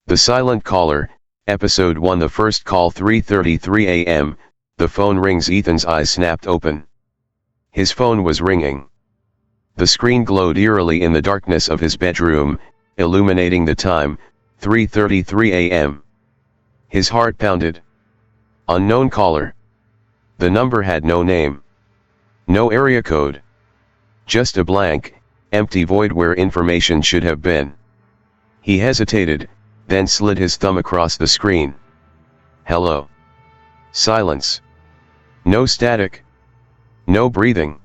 The Silent Caller, Episode 1. The first call, 3:33 a.m., the phone rings. Ethan's eyes snapped open. His phone was ringing. The screen glowed eerily in the darkness of his bedroom, illuminating the time, 3:33 a.m. His heart pounded. Unknown caller. The number had no name. No area code. Just a blank, empty void where information should have been. He hesitated, then slid his thumb across the screen. Hello. Silence. No static. No breathing.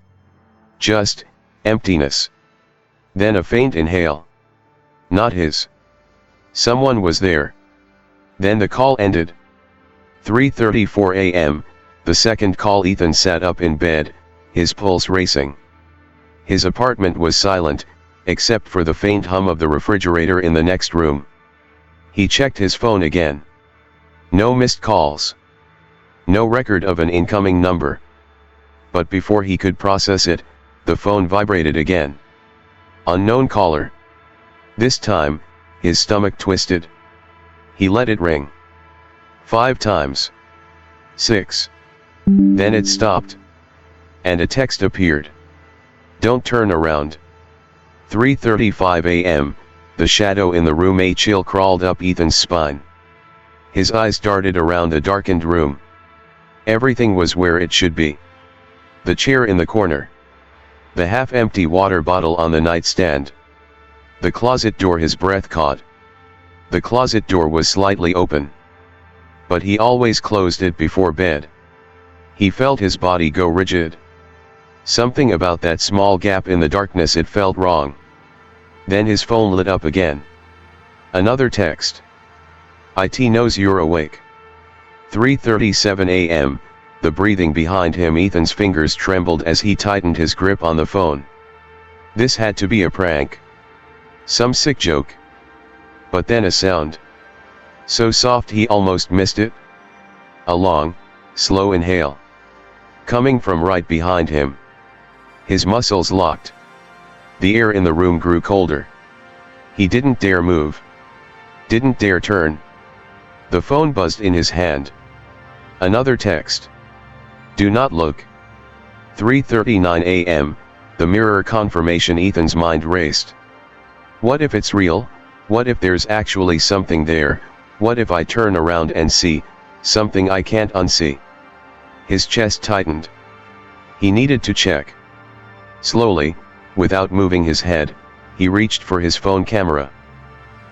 Just emptiness. Then a faint inhale. Not his. Someone was there. Then the call ended. 3:34 a.m., the second call. Ethan sat up in bed, his pulse racing. His apartment was silent, except for the faint hum of the refrigerator in the next room. He checked his phone again. No missed calls. No record of an incoming number. But before he could process it, the phone vibrated again. Unknown caller. This time, his stomach twisted. He let it ring. 5 times. 6. Then it stopped. And a text appeared. Don't turn around. 3:35 a.m., the shadow in the room. A chill crawled up Ethan's spine. His eyes darted around the darkened room. Everything was where it should be. The chair in the corner. The half-empty water bottle on the nightstand. The closet door. His breath caught. The closet door was slightly open. But he always closed it before bed. He felt his body go rigid. Something about that small gap in the darkness, it felt wrong. Then his phone lit up again. Another text. It knows you're awake. 3:37 a.m., the breathing behind him. Ethan's fingers trembled as he tightened his grip on the phone. This had to be a prank. Some sick joke. But then a sound. So soft he almost missed it. A long, slow inhale. Coming from right behind him. His muscles locked. The air in the room grew colder. He didn't dare move. Didn't dare turn. The phone buzzed in his hand. Another text. Do not look. 3:39 a.m., the mirror confirmation. Ethan's mind raced. What if it's real? What if there's actually something there? What if I turn around and see something I can't unsee? His chest tightened. He needed to check. Slowly, without moving his head, he reached for his phone camera.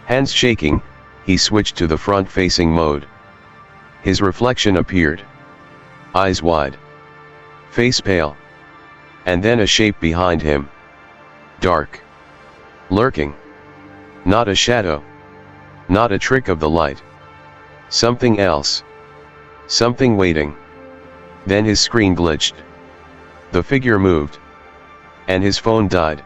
Hands shaking, he switched to the front-facing mode. His reflection appeared. Eyes wide. Face pale. And then a shape behind him. Dark. Lurking. Not a shadow. Not a trick of the light. Something else. Something waiting. Then his screen glitched. The figure moved. And his phone died.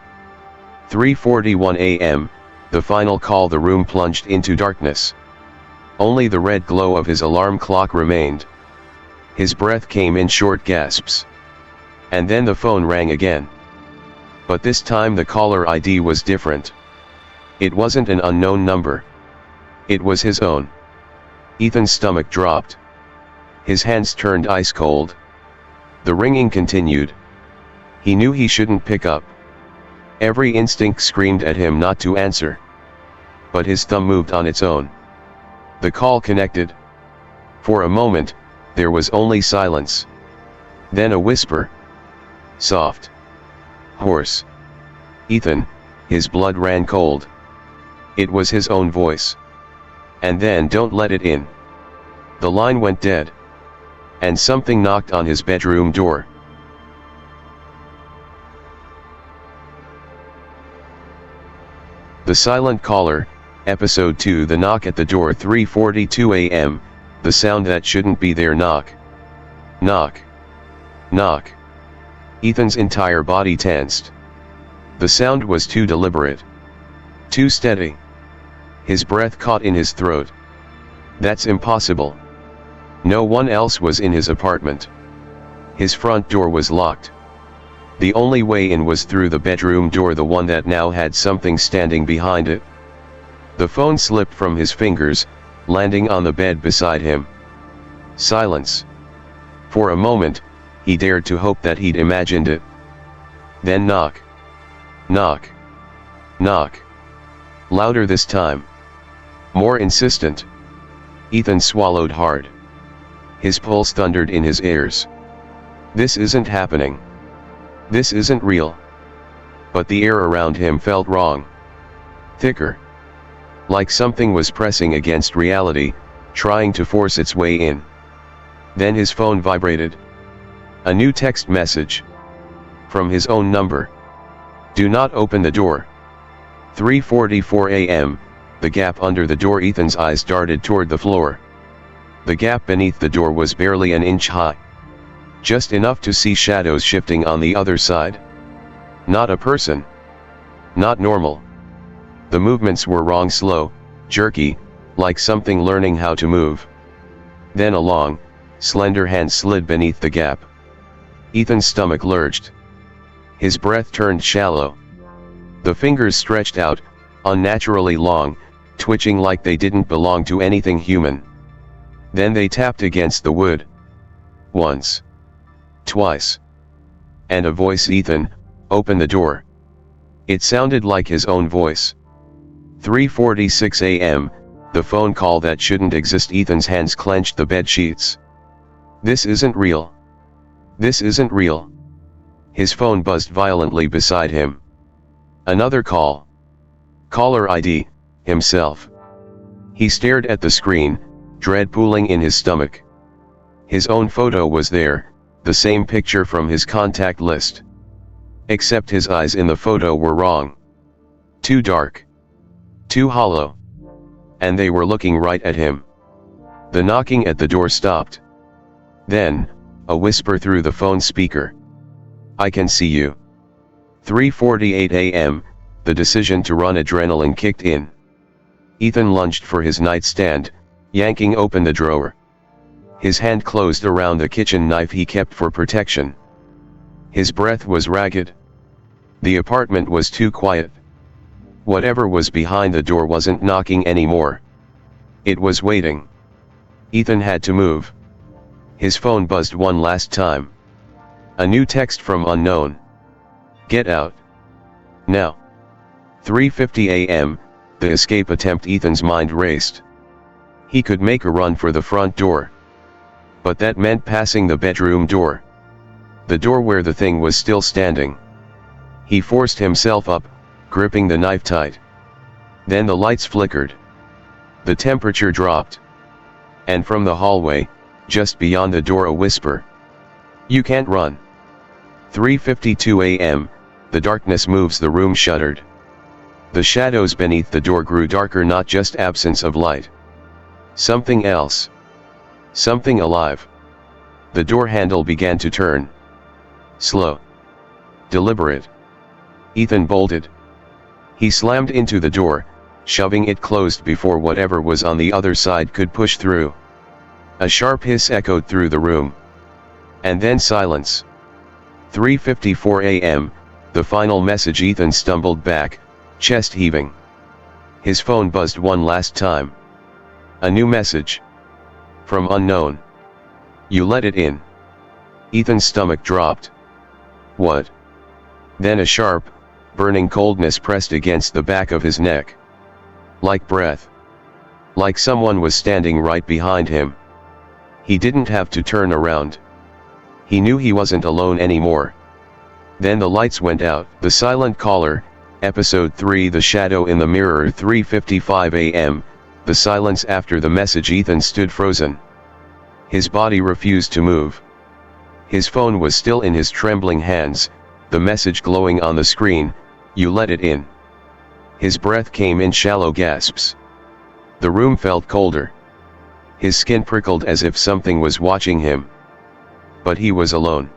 3:41 a.m., the final call. The room plunged into darkness. Only the red glow of his alarm clock remained. His breath came in short gasps. And then the phone rang again. But this time the caller ID was different. It wasn't an unknown number. It was his own. Ethan's stomach dropped. His hands turned ice cold. The ringing continued. He knew he shouldn't pick up. Every instinct screamed at him not to answer. But his thumb moved on its own. The call connected. For a moment, there was only silence. Then a whisper. Soft. Hoarse. Ethan, his blood ran cold. It was his own voice. And then, don't let it in. The line went dead. And something knocked on his bedroom door. The Silent Caller, Episode 2. The knock at the door. 3:42 a.m., the sound that shouldn't be there. Knock. Knock. Knock. Ethan's entire body tensed. The sound was too deliberate. Too steady. His breath caught in his throat. That's impossible. No one else was in his apartment. His front door was locked. The only way in was through the bedroom door, the one that now had something standing behind it. The phone slipped from his fingers, landing on the bed beside him. Silence. For a moment, he dared to hope that he'd imagined it. Then knock. Knock. Knock. Louder this time. More insistent. Ethan swallowed hard. His pulse thundered in his ears. This isn't happening. This isn't real. But the air around him felt wrong. Thicker. Like something was pressing against reality, trying to force its way in. Then his phone vibrated. A new text message. From his own number. Do not open the door. 3:44 a.m., the gap under the door. Ethan's eyes darted toward the floor. The gap beneath the door was barely an inch high. Just enough to see shadows shifting on the other side. Not a person. Not normal. The movements were wrong, slow, jerky, like something learning how to move. Then a long, slender hand slid beneath the gap. Ethan's stomach lurched. His breath turned shallow. The fingers stretched out, unnaturally long, twitching like they didn't belong to anything human. Then they tapped against the wood. Once. Twice. And a voice. Ethan, open the door. It sounded like his own voice. 3:46 a.m., the phone call that shouldn't exist. Ethan's hands clenched the bed sheets. This isn't real. This isn't real. His phone buzzed violently beside him. Another call. Caller ID, himself. He stared at the screen, dread pooling in his stomach. His own photo was there, the same picture from his contact list. Except his eyes in the photo were wrong. Too dark. Too hollow. And they were looking right at him. The knocking at the door stopped. Then, a whisper through the phone speaker. I can see you. 3:48 a.m., the decision to run adrenaline kicked in. Ethan lunged for his nightstand, yanking open the drawer. His hand closed around the kitchen knife he kept for protection. His breath was ragged. The apartment was too quiet. Whatever was behind the door wasn't knocking anymore. It was waiting. Ethan had to move. His phone buzzed one last time. A new text from unknown. Get out. Now. 3:50 a.m., the escape attempt. Ethan's mind raced. He could make a run for the front door. But that meant passing the bedroom door. The door where the thing was still standing. He forced himself up, gripping the knife tight. Then the lights flickered. The temperature dropped. And from the hallway, just beyond the door, a whisper. You can't run. 3:52 a.m., the darkness moves. The room shuddered. The shadows beneath the door grew darker, not just absence of light. Something else. Something alive. The door handle began to turn. Slow. Deliberate. Ethan bolted. He slammed into the door, shoving it closed before whatever was on the other side could push through. A sharp hiss echoed through the room. And then silence. 3:54 a.m., the final message. Ethan stumbled back, chest heaving. His phone buzzed one last time. A new message. From unknown. You let it in. Ethan's stomach dropped. What? Then a sharp, burning coldness pressed against the back of his neck. Like breath. Like someone was standing right behind him. He didn't have to turn around. He knew he wasn't alone anymore. Then the lights went out. The Silent Caller, Episode 3. The Shadow in the Mirror. 3:55 a.m., the silence after the message. Ethan stood frozen. His body refused to move. His phone was still in his trembling hands, the message glowing on the screen. You let it in. His breath came in shallow gasps. The room felt colder. His skin prickled as if something was watching him. But he was alone.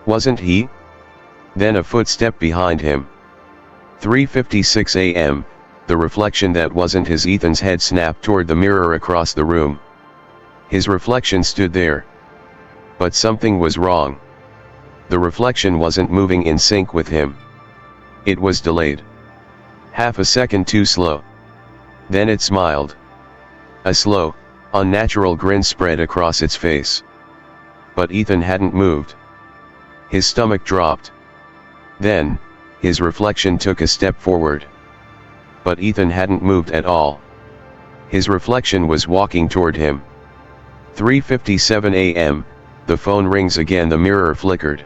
Wasn't he? Then a footstep behind him. 3:56 a.m., the reflection that wasn't his. Ethan's head snapped toward the mirror across the room. His reflection stood there. But something was wrong. The reflection wasn't moving in sync with him. It was delayed. Half a second too slow. Then it smiled. A slow, unnatural grin spread across its face. But Ethan hadn't moved. His stomach dropped. Then, his reflection took a step forward. But Ethan hadn't moved at all. His reflection was walking toward him. 3:57 a.m., the phone rings again. The mirror flickered.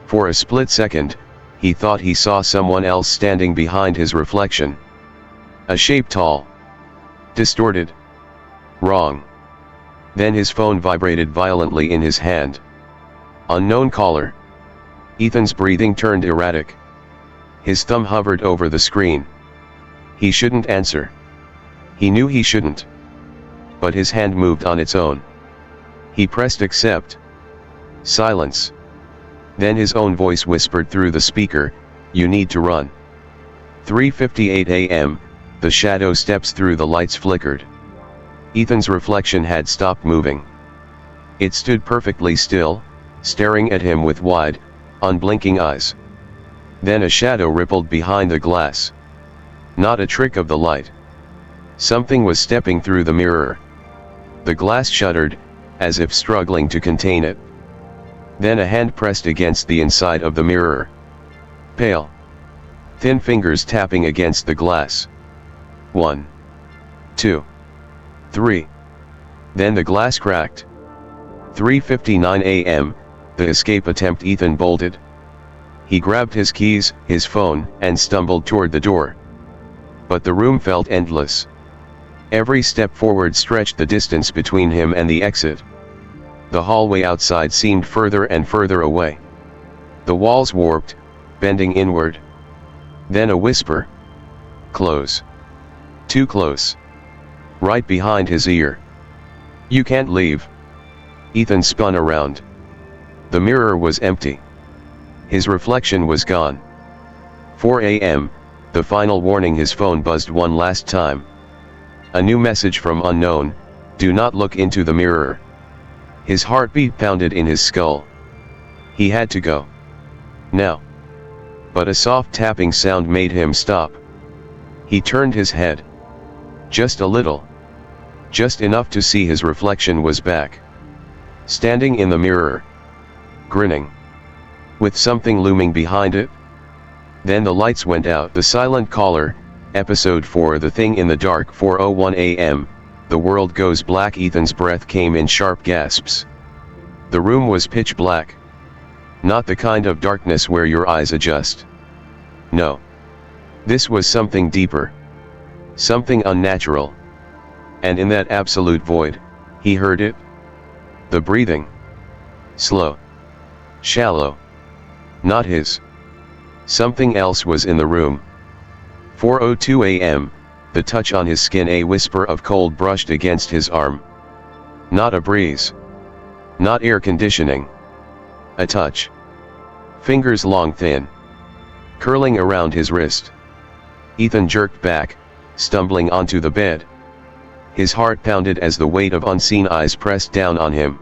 For a split second, he thought he saw someone else standing behind his reflection. A shape tall, distorted, wrong. Then his phone vibrated violently in his hand. Unknown caller. Ethan's breathing turned erratic. His thumb hovered over the screen. He shouldn't answer. He knew he shouldn't. But his hand moved on its own. He pressed accept. Silence. Then his own voice whispered through the speaker, "You need to run." 3:58 a.m., the shadow steps through the lights flickered. Ethan's reflection had stopped moving. It stood perfectly still, staring at him with wide, unblinking eyes. Then a shadow rippled behind the glass. Not a trick of the light. Something was stepping through the mirror. The glass shuddered, as if struggling to contain it. Then a hand pressed against the inside of the mirror. Pale, thin fingers tapping against the glass. 1, 2, 3. Then the glass cracked. 3:59 a.m., the escape attempt. Ethan bolted. He grabbed his keys, his phone, and stumbled toward the door. But the room felt endless. Every step forward stretched the distance between him and the exit. The hallway outside seemed further and further away. The walls warped, bending inward. Then a whisper. Close. Too close. Right behind his ear. You can't leave. Ethan spun around. The mirror was empty. His reflection was gone. 4 a.m., the final warning. His phone buzzed one last time. A new message from unknown: do not look into the mirror. His heartbeat pounded in his skull. He had to go. Now. But a soft tapping sound made him stop. He turned his head. Just a little. Just enough to see his reflection was back. Standing in the mirror. Grinning. With something looming behind it. Then the lights went out. The Silent Caller, Episode 4. The Thing in the Dark. 4:01 a.m., the world goes black. Ethan's breath came in sharp gasps. The room was pitch black. Not the kind of darkness where your eyes adjust. No. This was something deeper. Something unnatural. And in that absolute void, he heard it. The breathing. Slow. Shallow. Not his. Something else was in the room. 4:02 a.m., the touch on his skin. A whisper of cold brushed against his arm. Not a breeze. Not air conditioning. A touch. Fingers long, thin. Curling around his wrist. Ethan jerked back, stumbling onto the bed. His heart pounded as the weight of unseen eyes pressed down on him.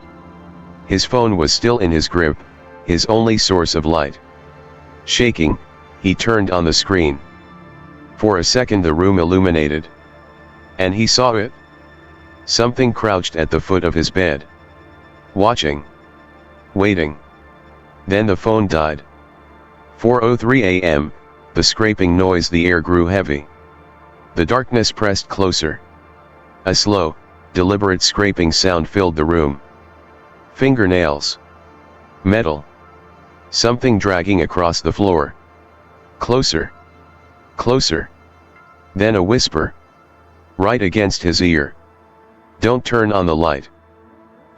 His phone was still in his grip, his only source of light. Shaking, he turned on the screen. For a second the room illuminated. And he saw it. Something crouched at the foot of his bed. Watching. Waiting. Then the phone died. 4:03 a.m., the scraping noise. The air grew heavy. The darkness pressed closer. A slow, deliberate scraping sound filled the room. Fingernails. Metal. Something dragging across the floor. Closer. Closer. Then a whisper. Right against his ear. Don't turn on the light.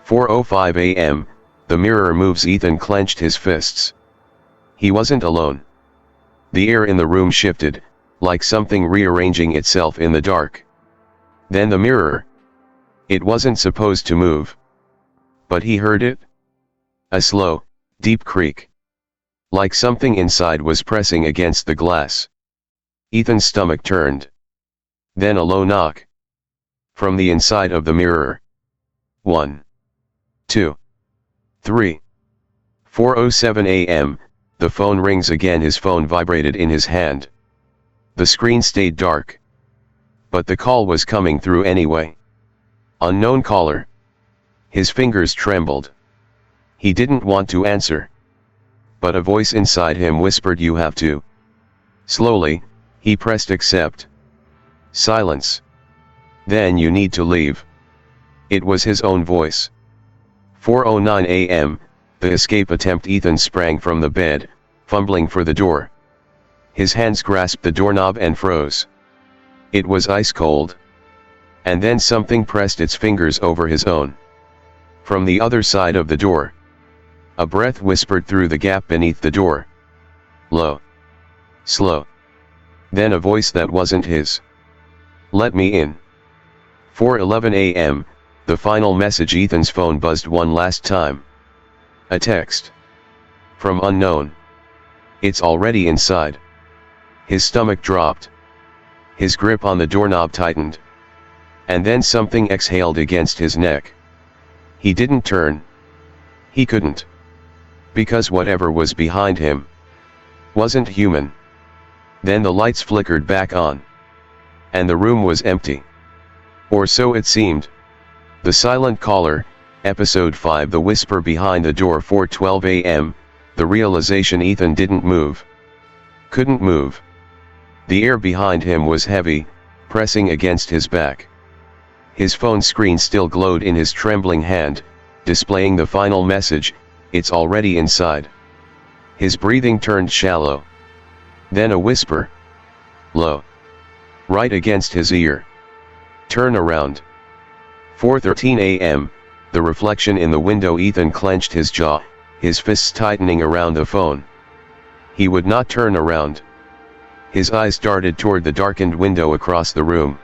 4:05 a.m., the mirror moves. Ethan clenched his fists. He wasn't alone. The air in the room shifted, like something rearranging itself in the dark. Then the mirror. It wasn't supposed to move. But he heard it. A slow, deep creak. Like something inside was pressing against the glass. Ethan's stomach turned. Then a low knock. From the inside of the mirror. 1, 2, 3. 4:07 a.m., the phone rings again. His phone vibrated in his hand. The screen stayed dark. But the call was coming through anyway. Unknown caller. His fingers trembled. He didn't want to answer. But a voice inside him whispered, "You have to." Slowly, he pressed accept. Silence. "Then you need to leave." It was his own voice. 4:09 a.m., the escape attempt. Ethan sprang from the bed, fumbling for the door. His hands grasped the doorknob and froze. It was ice cold. And then something pressed its fingers over his own. From the other side of the door, a breath whispered through the gap beneath the door. Low. Slow. Then a voice that wasn't his. "Let me in." 4:11 a.m., the final message. Ethan's phone buzzed one last time. A text. From unknown. "It's already inside." His stomach dropped. His grip on the doorknob tightened. And then something exhaled against his neck. He didn't turn. He couldn't. Because whatever was behind him wasn't human. Then the lights flickered back on. And the room was empty. Or so it seemed. The Silent Caller, Episode 5. The whisper behind the door. 4:12 a.m., the realization. Ethan didn't move. Couldn't move. The air behind him was heavy, pressing against his back. His phone screen still glowed in his trembling hand, displaying the final message, "It's already inside." His breathing turned shallow. Then a whisper. Low. Right against his ear. "Turn around." 4:13 a.m., the reflection in the window. Ethan clenched his jaw, his fists tightening around the phone. He would not turn around. His eyes darted toward the darkened window across the room.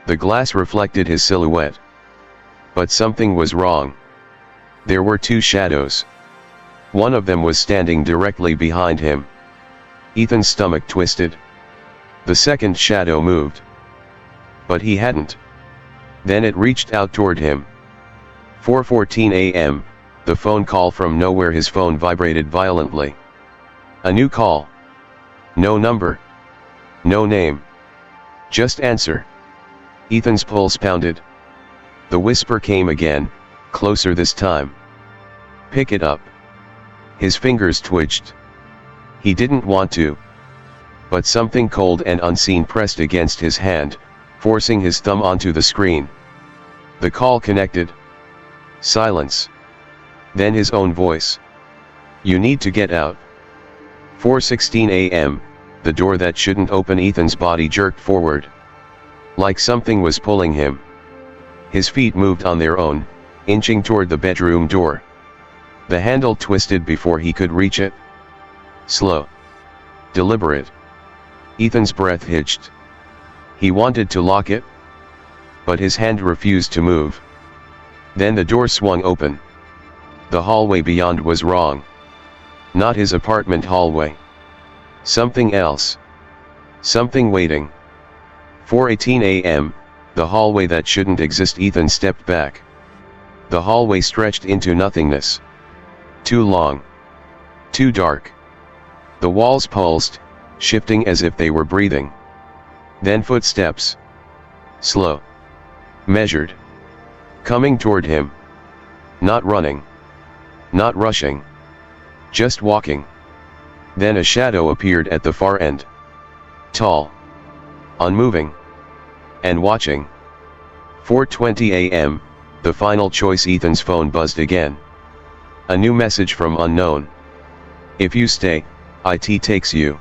The glass reflected his silhouette. But something was wrong. There were two shadows. One of them was standing directly behind him. Ethan's stomach twisted. The second shadow moved. But he hadn't. Then it reached out toward him. 4:14 a.m., the phone call from nowhere. His phone vibrated violently. A new call. No number. No name. Just answer. Ethan's pulse pounded. The whisper came again, closer this time. "Pick it up." His fingers twitched. He didn't want to. But something cold and unseen pressed against his hand, forcing his thumb onto the screen. The call connected. Silence. Then his own voice. "You need to get out." 4:16 a.m., the door that shouldn't open. Ethan's body jerked forward. Like something was pulling him. His feet moved on their own, inching toward the bedroom door. The handle twisted before he could reach it. Slow. Deliberate. Ethan's breath hitched. He wanted to lock it. But his hand refused to move. Then the door swung open. The hallway beyond was wrong. Not his apartment hallway. Something else. Something waiting. 4:18 a.m., the hallway that shouldn't exist. Ethan stepped back. The hallway stretched into nothingness. Too long. Too dark. The walls pulsed, shifting as if they were breathing. Then footsteps. Slow. Measured. Coming toward him. Not running. Not rushing. Just walking. Then a shadow appeared at the far end. Tall. Unmoving. And watching. 4:20 a.m., the final choice. Ethan's phone buzzed again. A new message from unknown. "If you stay, IT takes you.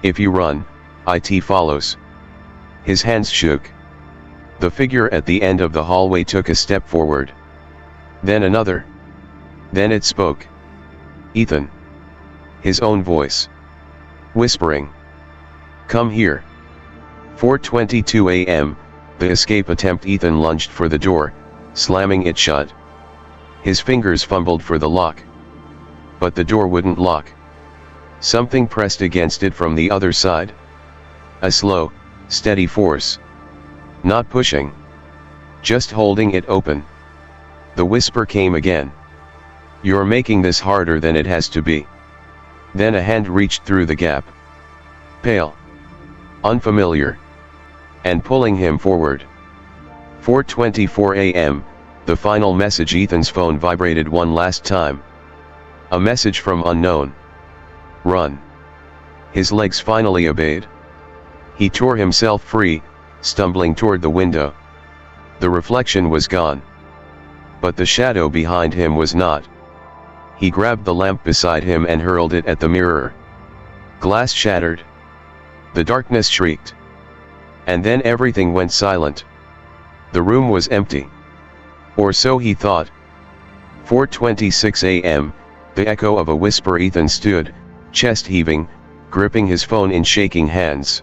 If you run, IT follows." His hands shook. The figure at the end of the hallway took a step forward. Then another. Then it spoke. Ethan. His own voice. Whispering. "Come here." 4:22 a.m., the escape attempt. Ethan lunged for the door, slamming it shut. His fingers fumbled for the lock. But the door wouldn't lock. Something pressed against it from the other side. A slow, steady force. Not pushing. Just holding it open. The whisper came again. "You're making this harder than it has to be." Then a hand reached through the gap. Pale. Unfamiliar. and pulling him forward. 4:24 a.m., the final message. Ethan's phone vibrated one last time. A message from unknown. Run. His legs finally obeyed. He tore himself free, stumbling toward the window. The reflection was gone. But the shadow behind him was not. He grabbed the lamp beside him and hurled it at the mirror. Glass shattered. The darkness shrieked. And then everything went silent. The room was empty. Or so he thought. 4:26 a.m., the echo of a whisper. Ethan stood, chest heaving, gripping his phone in shaking hands.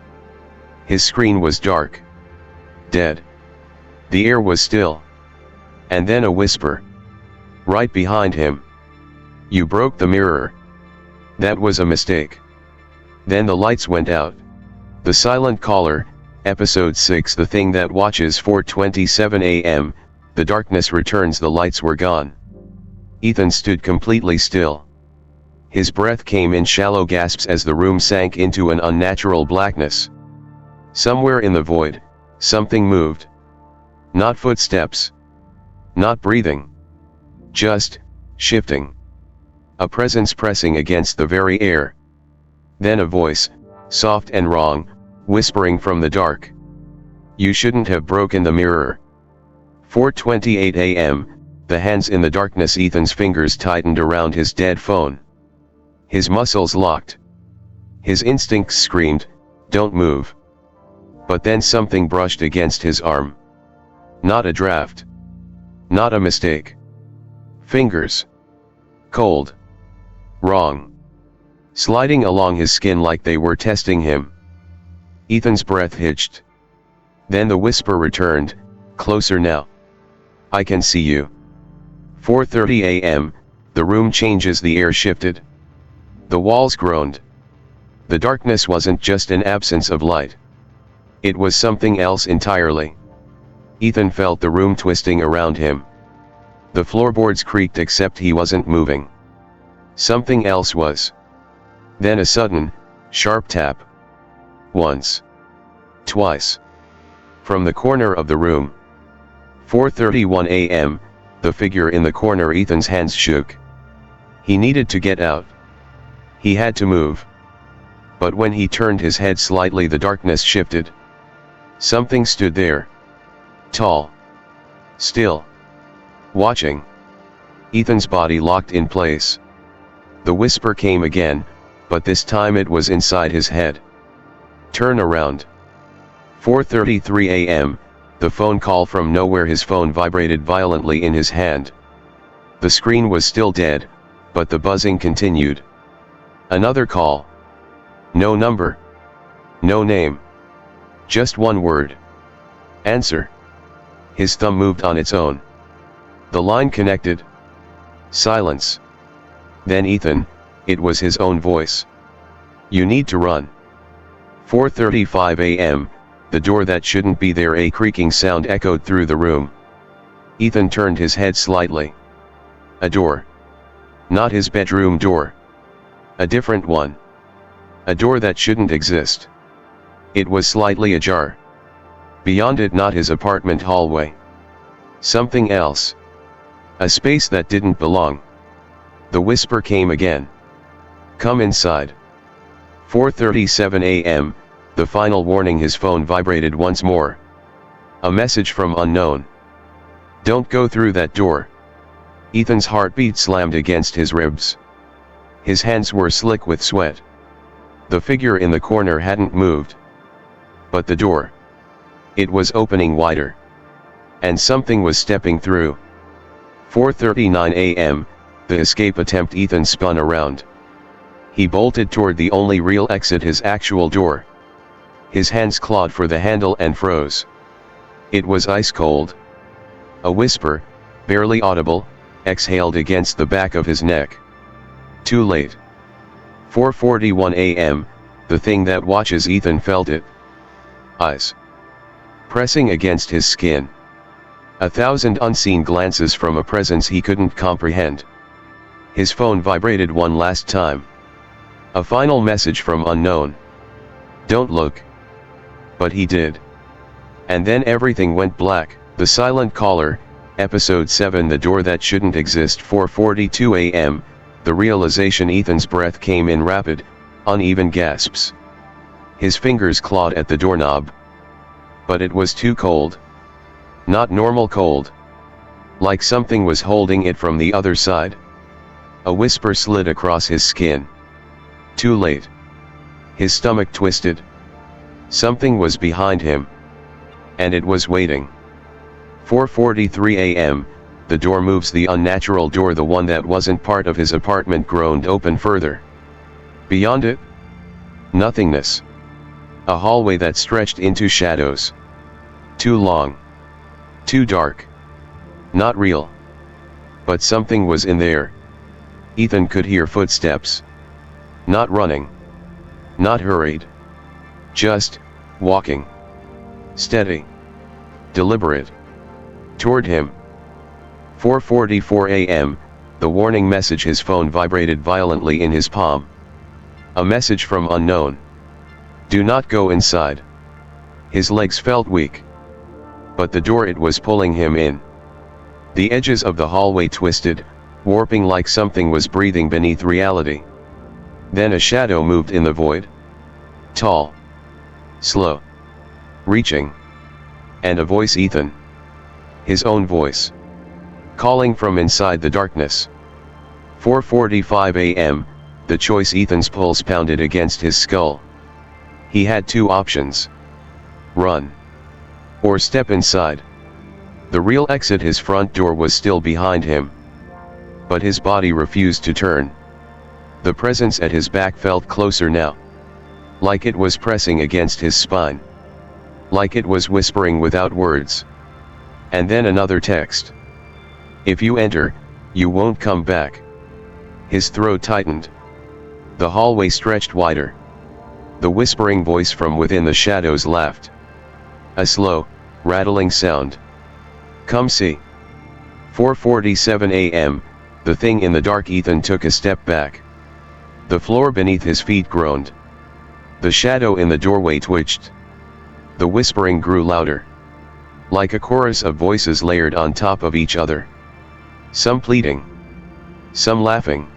His screen was dark. Dead. The air was still. And then a whisper. Right behind him. You broke the mirror. That was a mistake. Then the lights went out. The Silent Caller, Episode 6. The Thing That Watches. 4:27 a.m., the darkness returns. The lights were gone. Ethan stood completely still. His breath came in shallow gasps as the room sank into an unnatural blackness. Somewhere in the void, something moved. Not footsteps. Not breathing. Just, shifting. A presence pressing against the very air. Then a voice, soft and wrong, whispering from the dark. You shouldn't have broken the mirror. 4:28 a.m., the hands in the darkness. Ethan's fingers tightened around his dead phone. His muscles locked. His instincts screamed, don't move. But then something brushed against his arm. Not a draft. Not a mistake. Fingers. Cold. Wrong. Sliding along his skin like they were testing him. Ethan's breath hitched. Then the whisper returned, closer now. I can see you. 4:30 a.m., the room changes. The air shifted. The walls groaned. The darkness wasn't just an absence of light. It was something else entirely. Ethan felt the room twisting around him. The floorboards creaked except he wasn't moving. Something else was. Then a sudden, sharp tap. Once. Twice. From the corner of the room. 4:31 a.m., the figure in the corner. Ethan's hands shook. He needed to get out. He had to move. But when he turned his head slightly, the darkness shifted. Something stood there. Tall. Still. Watching. Ethan's body locked in place. The whisper came again, but this time it was inside his head. Turn around. 4:33 a.m., the phone call from nowhere. His phone vibrated violently in his hand. The screen was still dead, but the buzzing continued. Another call. No number. No name. Just one word. Answer. His thumb moved on its own. The line connected. Silence. Then Ethan, it was his own voice. You need to run. 4:35 a.m., the door that shouldn't be there. A creaking sound echoed through the room. Ethan turned his head slightly. A door. Not his bedroom door. A different one. A door that shouldn't exist. It was slightly ajar. Beyond it, not his apartment hallway. Something else. A space that didn't belong. The whisper came again. Come inside. 4:37 a.m., the final warning. His phone vibrated once more. A message from unknown. Don't go through that door. Ethan's heartbeat slammed against his ribs. His hands were slick with sweat. The figure in the corner hadn't moved. But the door. It was opening wider. And something was stepping through. 4:39 a.m., the escape attempt. Ethan spun around. He bolted toward the only real exit, his actual door. His hands clawed for the handle and froze. It was ice cold. A whisper, barely audible, exhaled against the back of his neck. Too late. 4:41 a.m., the thing that watches. Ethan felt it. Eyes. Pressing against his skin. 1,000 unseen glances from a presence he couldn't comprehend. His phone vibrated one last time. A final message from unknown. Don't look. But he did. And then everything went black. The Silent Caller, Episode 7. The door that shouldn't exist. 4:42 a.m., the realization. Ethan's breath came in rapid, uneven gasps. His fingers clawed at the doorknob. But it was too cold. Not normal cold. Like something was holding it from the other side. A whisper slid across his skin. Too late. His stomach twisted. Something was behind him. And it was waiting. 4:43 a.m., the door moves. The unnatural door, the one that wasn't part of his apartment, groaned open further. Beyond it, nothingness. A hallway that stretched into shadows. Too long. Too dark. Not real. But something was in there. Ethan could hear footsteps. Not running. Not hurried. Just walking. Steady. Deliberate. Toward him. 4:44 a.m., the warning message. His phone vibrated violently in his palm. A message from unknown. Do not go inside. His legs felt weak. But the door, it was pulling him in. The edges of the hallway twisted, warping like something was breathing beneath reality. Then a shadow moved in the void. Tall. Slow. Reaching. And a voice. Ethan. His own voice. Calling from inside the darkness. 4:45 a.m., the choice. Ethan's pulse pounded against his skull. He had two options. Run. Or step inside. The real exit, his front door, was still behind him. But his body refused to turn. The presence at his back felt closer now. Like it was pressing against his spine. Like it was whispering without words. And then another text. If you enter, you won't come back. His throat tightened. The hallway stretched wider. The whispering voice from within the shadows laughed. A slow, rattling sound. Come see. 4:47 a.m., the thing in the dark. Ethan took a step back. The floor beneath his feet groaned. The shadow in the doorway twitched. The whispering grew louder. Like a chorus of voices layered on top of each other. Some pleading. Some laughing.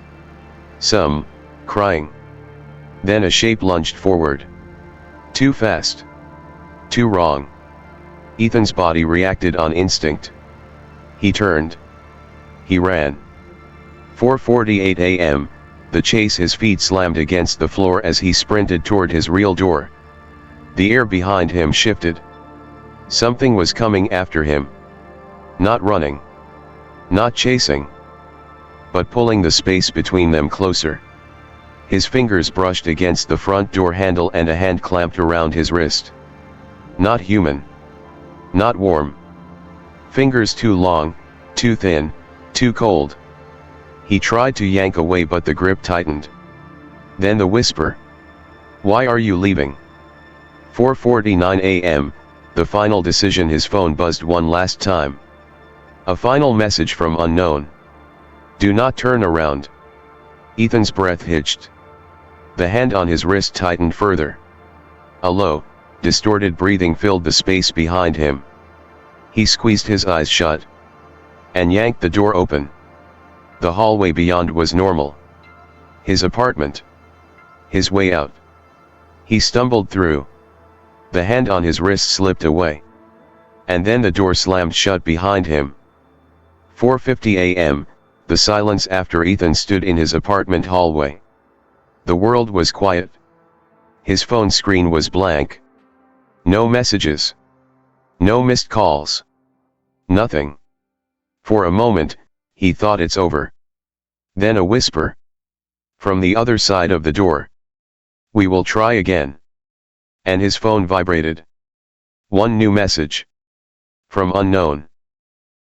Some crying. Then a shape lunged forward. Too fast. Too wrong. Ethan's body reacted on instinct. He turned. He ran. 4:48 a.m., the chase. His feet slammed against the floor as he sprinted toward his real door. The air behind him shifted. Something was coming after him. Not running. Not chasing. But pulling the space between them closer. His fingers brushed against the front door handle and a hand clamped around his wrist. Not human. Not warm. Fingers too long, too thin, too cold. He tried to yank away, but the grip tightened. Then the whisper. Why are you leaving? 4:49 a.m., the final decision. His phone buzzed one last time. A final message from unknown. Do not turn around. Ethan's breath hitched. The hand on his wrist tightened further. A low, distorted breathing filled the space behind him. He squeezed his eyes shut. And yanked the door open. The hallway beyond was normal. His apartment. His way out. He stumbled through. The hand on his wrist slipped away. And then the door slammed shut behind him. 4:50 a.m., the silence after Ethan stood in his apartment hallway. The world was quiet. His phone screen was blank. No messages. No missed calls. Nothing. For a moment, he thought it's over. Then a whisper. From the other side of the door. We will try again. And his phone vibrated. One new message. From unknown.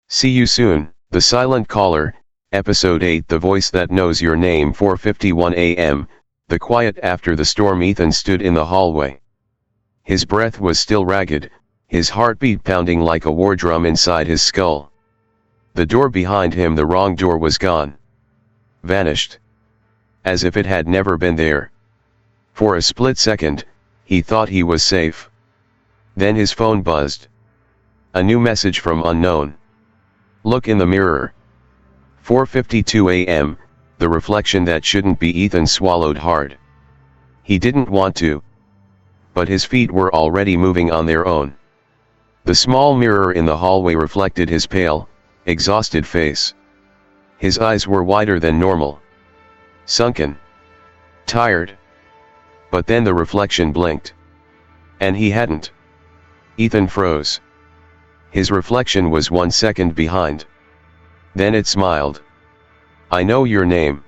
See you soon. The Silent Caller, Episode 8. The voice that knows your name. 4:51 a.m., the quiet after the storm. Ethan stood in the hallway. His breath was still ragged, his heartbeat pounding like a war drum inside his skull. The door behind him, the wrong door, was gone. Vanished. As if it had never been there. For a split second, he thought he was safe. Then his phone buzzed. A new message from unknown. Look in the mirror. 4:52 a.m., the reflection that shouldn't be. Ethan swallowed hard. He didn't want to. But his feet were already moving on their own. The small mirror in the hallway reflected his pale, exhausted face. His eyes were wider than normal. Sunken. Tired. But then the reflection blinked. And he hadn't. Ethan froze. His reflection was 1 second behind. Then it smiled. I know your name.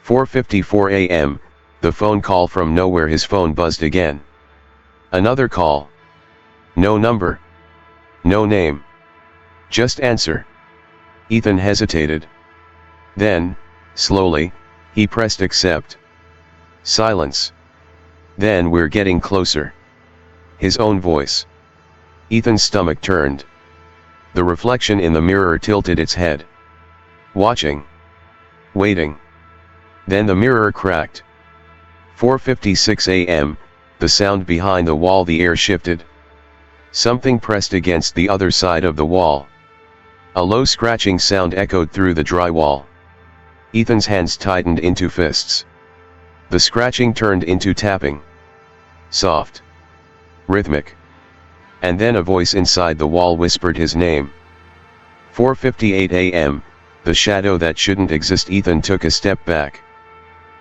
4:54 a.m., the phone call from nowhere. His phone buzzed again. Another call. No number. No name. Just answer. Ethan hesitated. Then, slowly, he pressed accept. Silence. Then we're getting closer. His own voice. Ethan's stomach turned. The reflection in the mirror tilted its head. Watching. Waiting. Then the mirror cracked. 4:56 a.m., the sound behind the wall. The air shifted. Something pressed against the other side of the wall. A low scratching sound echoed through the drywall. Ethan's hands tightened into fists. The scratching turned into tapping. Soft. Rhythmic. And then a voice inside the wall whispered his name. 4:58 a.m., the shadow that shouldn't exist. Ethan took a step back.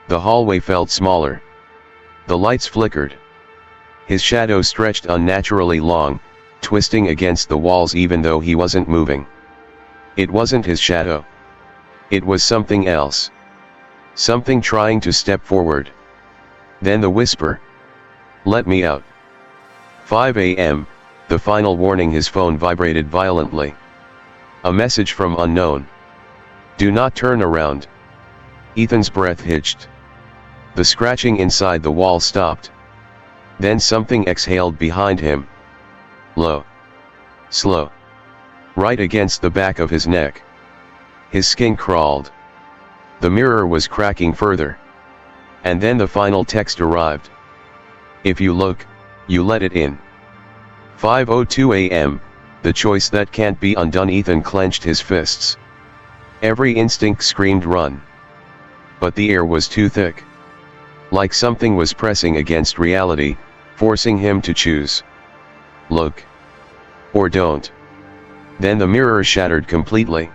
The hallway felt smaller. The lights flickered. His shadow stretched unnaturally long, twisting against the walls even though he wasn't moving. It wasn't his shadow. It was something else. Something trying to step forward. Then the whisper. Let me out. 5 a.m., the final warning. His phone vibrated violently. A message from unknown. Do not turn around. Ethan's breath hitched. The scratching inside the wall stopped. Then something exhaled behind him. Low. Slow. Right against the back of his neck. His skin crawled. The mirror was cracking further. And then the final text arrived. If you look, you let it in. 5:02 a.m., the choice that can't be undone. Ethan clenched his fists. Every instinct screamed run. But the air was too thick. Like something was pressing against reality, forcing him to choose. Look. Or don't. Then the mirror shattered completely.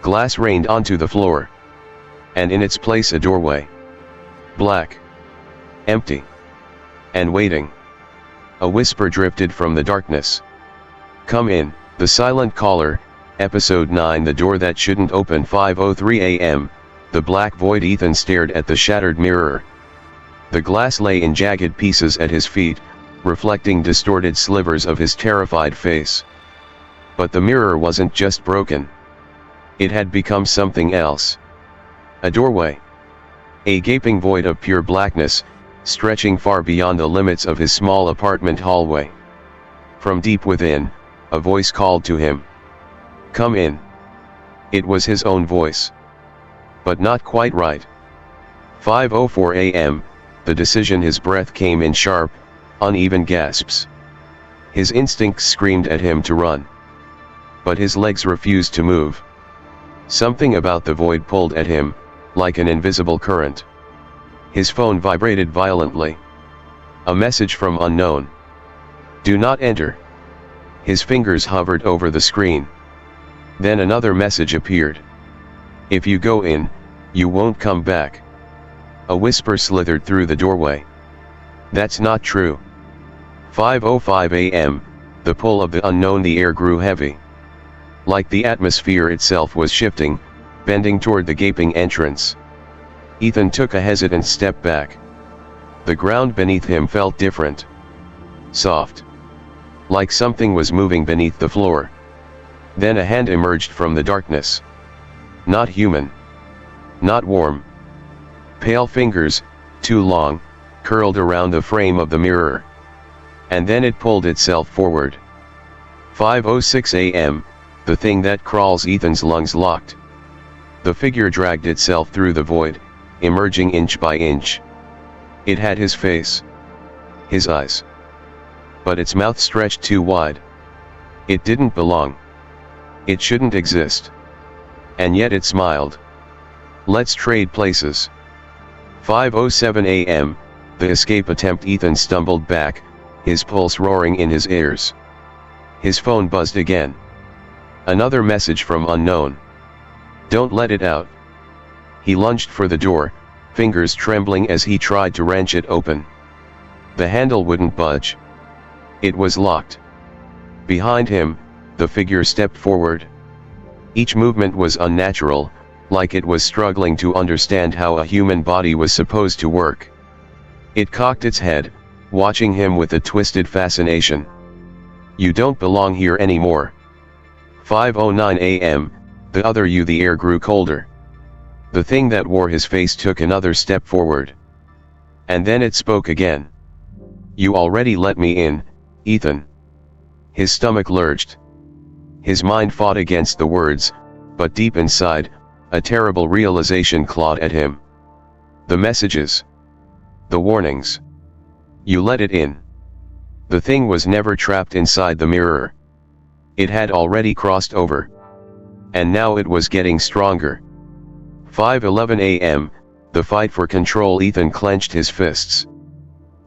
Glass rained onto the floor. And in its place a doorway. Black. Empty. And waiting. A whisper drifted from the darkness. Come in. The Silent Caller, Episode 9. The door that shouldn't open. 5:03 a.m., the black void. Ethan stared at the shattered mirror. The glass lay in jagged pieces at his feet, reflecting distorted slivers of his terrified face. But the mirror wasn't just broken. It had become something else. A doorway. A gaping void of pure blackness, stretching far beyond the limits of his small apartment hallway. From deep within, a voice called to him. Come in. It was his own voice. But not quite right. 5:04 a.m., the decision. His breath came in sharp, uneven gasps. His instincts screamed at him to run. But his legs refused to move. Something about the void pulled at him, like an invisible current. His phone vibrated violently. A message from unknown. Do not enter. His fingers hovered over the screen. Then another message appeared. If you go in, you won't come back. A whisper slithered through the doorway. That's not true. 5:05 a.m., the pull of the unknown. The air grew heavy. Like the atmosphere itself was shifting, bending toward the gaping entrance. Ethan took a hesitant step back. The ground beneath him felt different. Soft. Like something was moving beneath the floor. Then a hand emerged from the darkness. Not human. Not warm. Pale fingers, too long, curled around the frame of the mirror. And then it pulled itself forward. 5:06 a.m., the thing that crawls. Ethan's lungs locked. The figure dragged itself through the void, emerging inch by inch. It had his face. His eyes. But its mouth stretched too wide. It didn't belong. It shouldn't exist. And yet it smiled. Let's trade places. 5:07 a.m., the escape attempt. Ethan stumbled back, his pulse roaring in his ears. His phone buzzed again. Another message from unknown. Don't let it out. He lunged for the door, fingers trembling as he tried to wrench it open. The handle wouldn't budge. It was locked. Behind him, the figure stepped forward. Each movement was unnatural, like it was struggling to understand how a human body was supposed to work. It cocked its head, watching him with a twisted fascination. You don't belong here anymore. 5:09 a.m., the other you. The air grew colder. The thing that wore his face took another step forward. And then it spoke again. You already let me in, Ethan. His stomach lurched. His mind fought against the words, but deep inside, a terrible realization clawed at him. The messages. The warnings. You let it in. The thing was never trapped inside the mirror. It had already crossed over. And now it was getting stronger. 5:11 a.m., the fight for control. Ethan clenched his fists.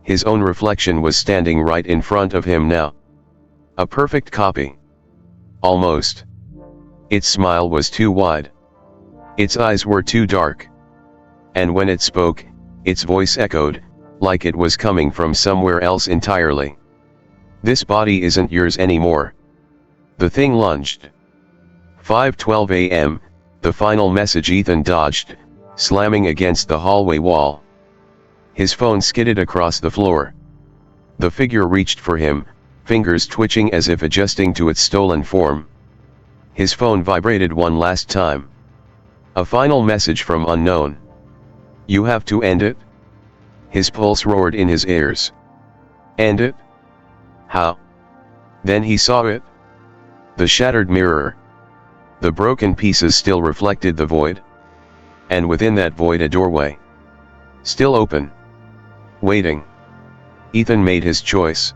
His own reflection was standing right in front of him now. A perfect copy. Almost. Its smile was too wide. Its eyes were too dark. And when it spoke, its voice echoed, like it was coming from somewhere else entirely. This body isn't yours anymore. The thing lunged. 5:12 a.m., the final message. Ethan dodged, slamming against the hallway wall. His phone skidded across the floor. The figure reached for him, fingers twitching as if adjusting to its stolen form. His phone vibrated one last time. A final message from unknown. You have to end it? His pulse roared in his ears. End it? How? Then he saw it. The shattered mirror. The broken pieces still reflected the void. And within that void a doorway. Still open. Waiting. Ethan made his choice.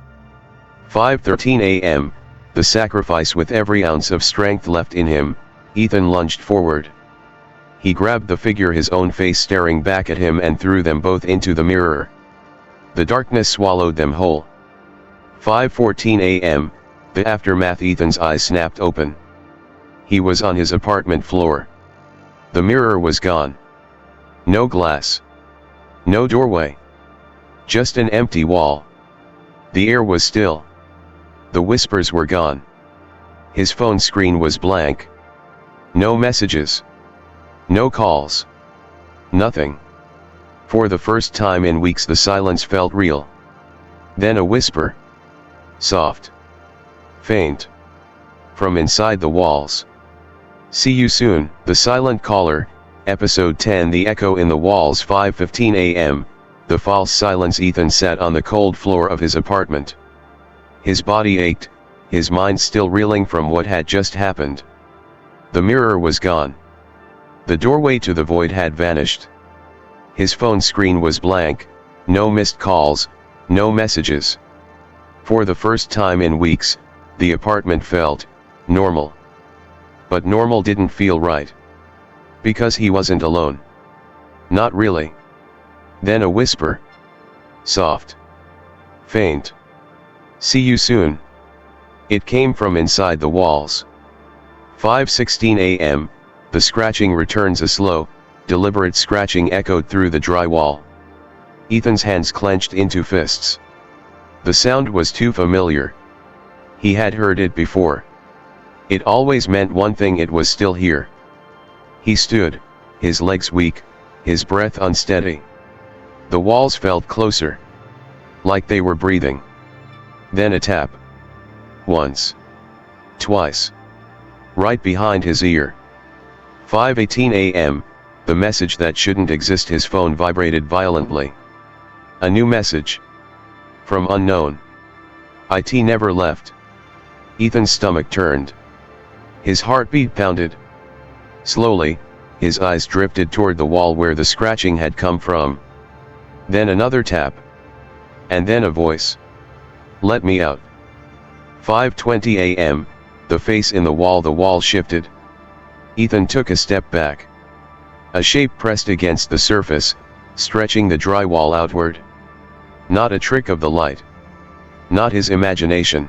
5:13 a.m., the sacrifice. With every ounce of strength left in him, Ethan lunged forward. He grabbed the figure, his own face staring back at him, and threw them both into the mirror. The darkness swallowed them whole. 5:14 a.m., the aftermath. Ethan's eyes snapped open. He was on his apartment floor. The mirror was gone. No glass. No doorway. Just an empty wall. The air was still. The whispers were gone. His phone screen was blank. No messages. No calls. Nothing. For the first time in weeks the silence felt real. Then a whisper. Soft. Faint. From inside the walls. See you soon. The Silent Caller, Episode 10. The echo in the walls. 5:15 a.m., the false silence. Ethan sat on the cold floor of his apartment. His body ached, his mind still reeling from what had just happened. The mirror was gone. The doorway to the void had vanished. His phone screen was blank, no missed calls, no messages. For the first time in weeks, the apartment felt normal. But normal didn't feel right. Because he wasn't alone. Not really. Then a whisper. Soft. Faint. See you soon. It came from inside the walls. 5:16 a.m., the scratching returns. A slow, deliberate scratching echoed through the drywall. Ethan's hands clenched into fists. The sound was too familiar. He had heard it before. It always meant one thing: it was still here. He stood, his legs weak, his breath unsteady. The walls felt closer. Like they were breathing. Then a tap. Once. Twice. Right behind his ear. 5:18 a.m., the message that shouldn't exist. His phone vibrated violently. A new message. From unknown. It never left. Ethan's stomach turned. His heartbeat pounded. Slowly, his eyes drifted toward the wall where the scratching had come from. Then another tap. And then a voice. Let me out. 5:20 a.m., the face in the wall shifted. Ethan took a step back. A shape pressed against the surface, stretching the drywall outward. Not a trick of the light. Not his imagination.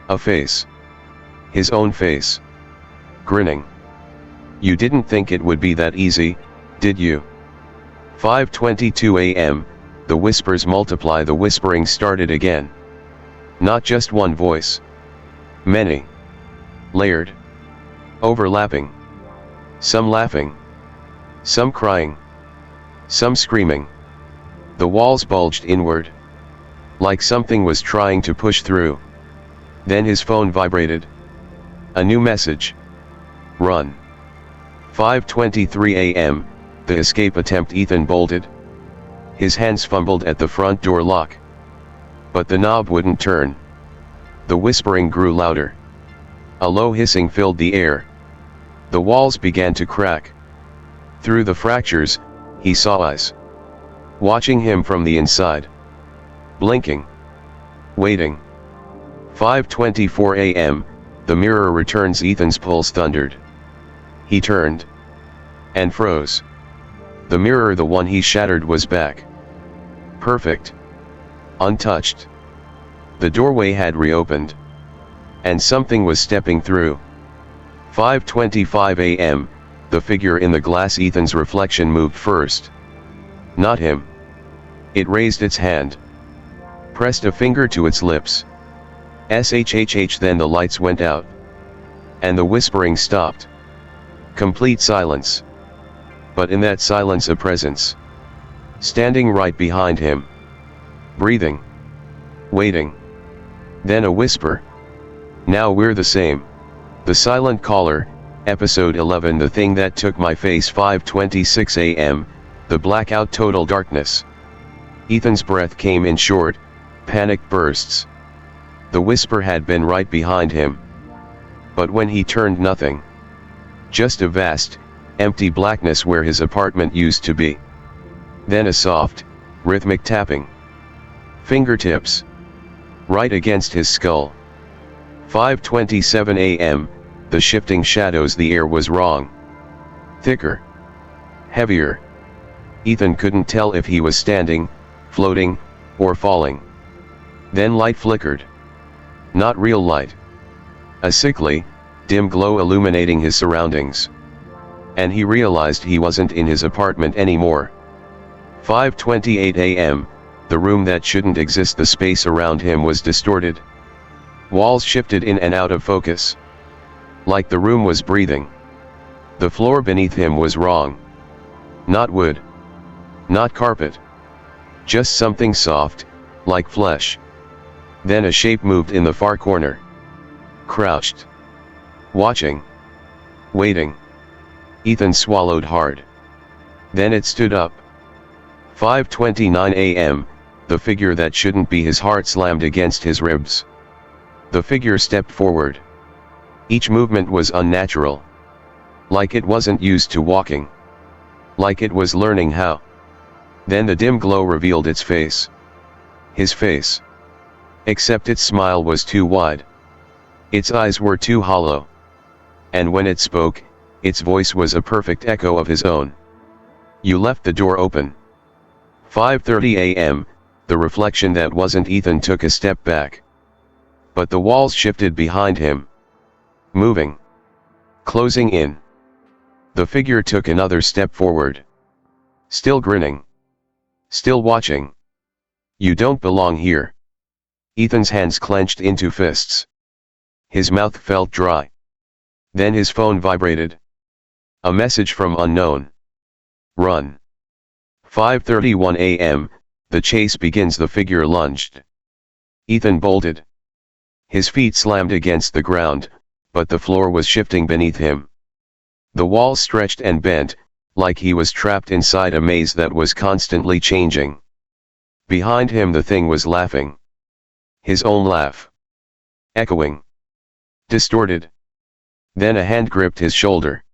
A face. His own face. Grinning. You didn't think it would be that easy, did you? 5:22 a.m., the whispers multiply. The whispering started again. Not just one voice. Many. Layered. Overlapping. Some laughing. Some crying. Some screaming. The walls bulged inward. Like something was trying to push through. Then his phone vibrated. A new message. Run. 5:23 a.m., the escape attempt. Ethan bolted. His hands fumbled at the front door lock. But the knob wouldn't turn. The whispering grew louder. A low hissing filled the air. The walls began to crack. Through the fractures, he saw eyes. Watching him from the inside. Blinking. Waiting. 5:24 a.m., the mirror returns. Ethan's pulse thundered. He turned. And froze. The mirror, the one he shattered, was back. Perfect. Untouched. The doorway had reopened. And something was stepping through. 5:25 a.m., the figure in the glass. Ethan's reflection moved first. Not him. It raised its hand. Pressed a finger to its lips. Shhh. Then the lights went out. And the whispering stopped. Complete silence. But in that silence a presence. Standing right behind him. Breathing. Waiting. Then a whisper. Now we're the same. The Silent Caller, Episode 11. The thing that took my face. 5:26 a.m., the blackout. Total darkness. Ethan's breath came in short, panicked bursts. The whisper had been right behind him. But when he turned, nothing. Just a vast, empty blackness where his apartment used to be. Then a soft, rhythmic tapping. Fingertips. Right against his skull. 5:27 a.m., the shifting shadows. The air was wrong. Thicker. Heavier. Ethan couldn't tell if he was standing, floating, or falling. Then light flickered. Not real light. A sickly, dim glow illuminating his surroundings. And he realized he wasn't in his apartment anymore. 5:28 a.m., the room that shouldn't exist. The space around him was distorted. Walls shifted in and out of focus. Like the room was breathing. The floor beneath him was wrong. Not wood. Not carpet. Just something soft, like flesh. Then a shape moved in the far corner. Crouched. Watching. Waiting. Ethan swallowed hard. Then it stood up. 5:29 a.m., the figure that shouldn't be. His heart slammed against his ribs. The figure stepped forward. Each movement was unnatural. Like it wasn't used to walking. Like it was learning how. Then the dim glow revealed its face. His face. Except its smile was too wide. Its eyes were too hollow. And when it spoke, its voice was a perfect echo of his own. You left the door open. 5:30 a.m., the reflection that wasn't Ethan took a step back. But the walls shifted behind him. Moving. Closing in. The figure took another step forward. Still grinning. Still watching. You don't belong here. Ethan's hands clenched into fists. His mouth felt dry. Then his phone vibrated. A message from unknown. Run. 5:31 a.m., the chase begins. The figure lunged. Ethan bolted. His feet slammed against the ground, but the floor was shifting beneath him. The walls stretched and bent, like he was trapped inside a maze that was constantly changing. Behind him the thing was laughing. His own laugh. Echoing. Distorted. Then a hand gripped his shoulder.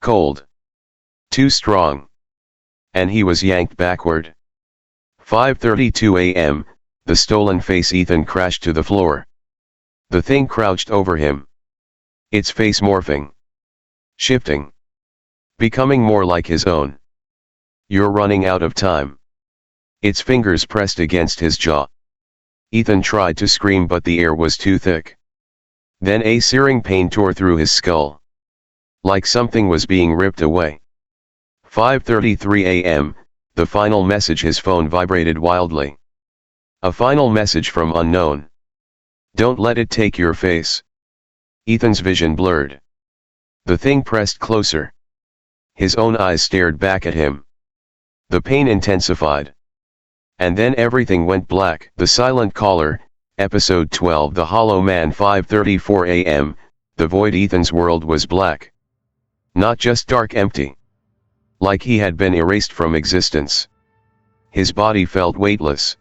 Cold. Too strong. And he was yanked backward. 5:32 a.m., the stolen face. Ethan crashed to the floor. The thing crouched over him. Its face morphing. Shifting. Becoming more like his own. "You're running out of time." Its fingers pressed against his jaw. Ethan tried to scream but the air was too thick. Then a searing pain tore through his skull. Like something was being ripped away. 5:33 a.m., the final message. His phone vibrated wildly. A final message from unknown. "Don't let it take your face." Ethan's vision blurred. The thing pressed closer. His own eyes stared back at him. The pain intensified. And then everything went black. The Silent Caller, Episode 12. The Hollow Man. 5:34 a.m., the void. Ethan's world was black. Not just dark, empty. Like he had been erased from existence. His body felt weightless.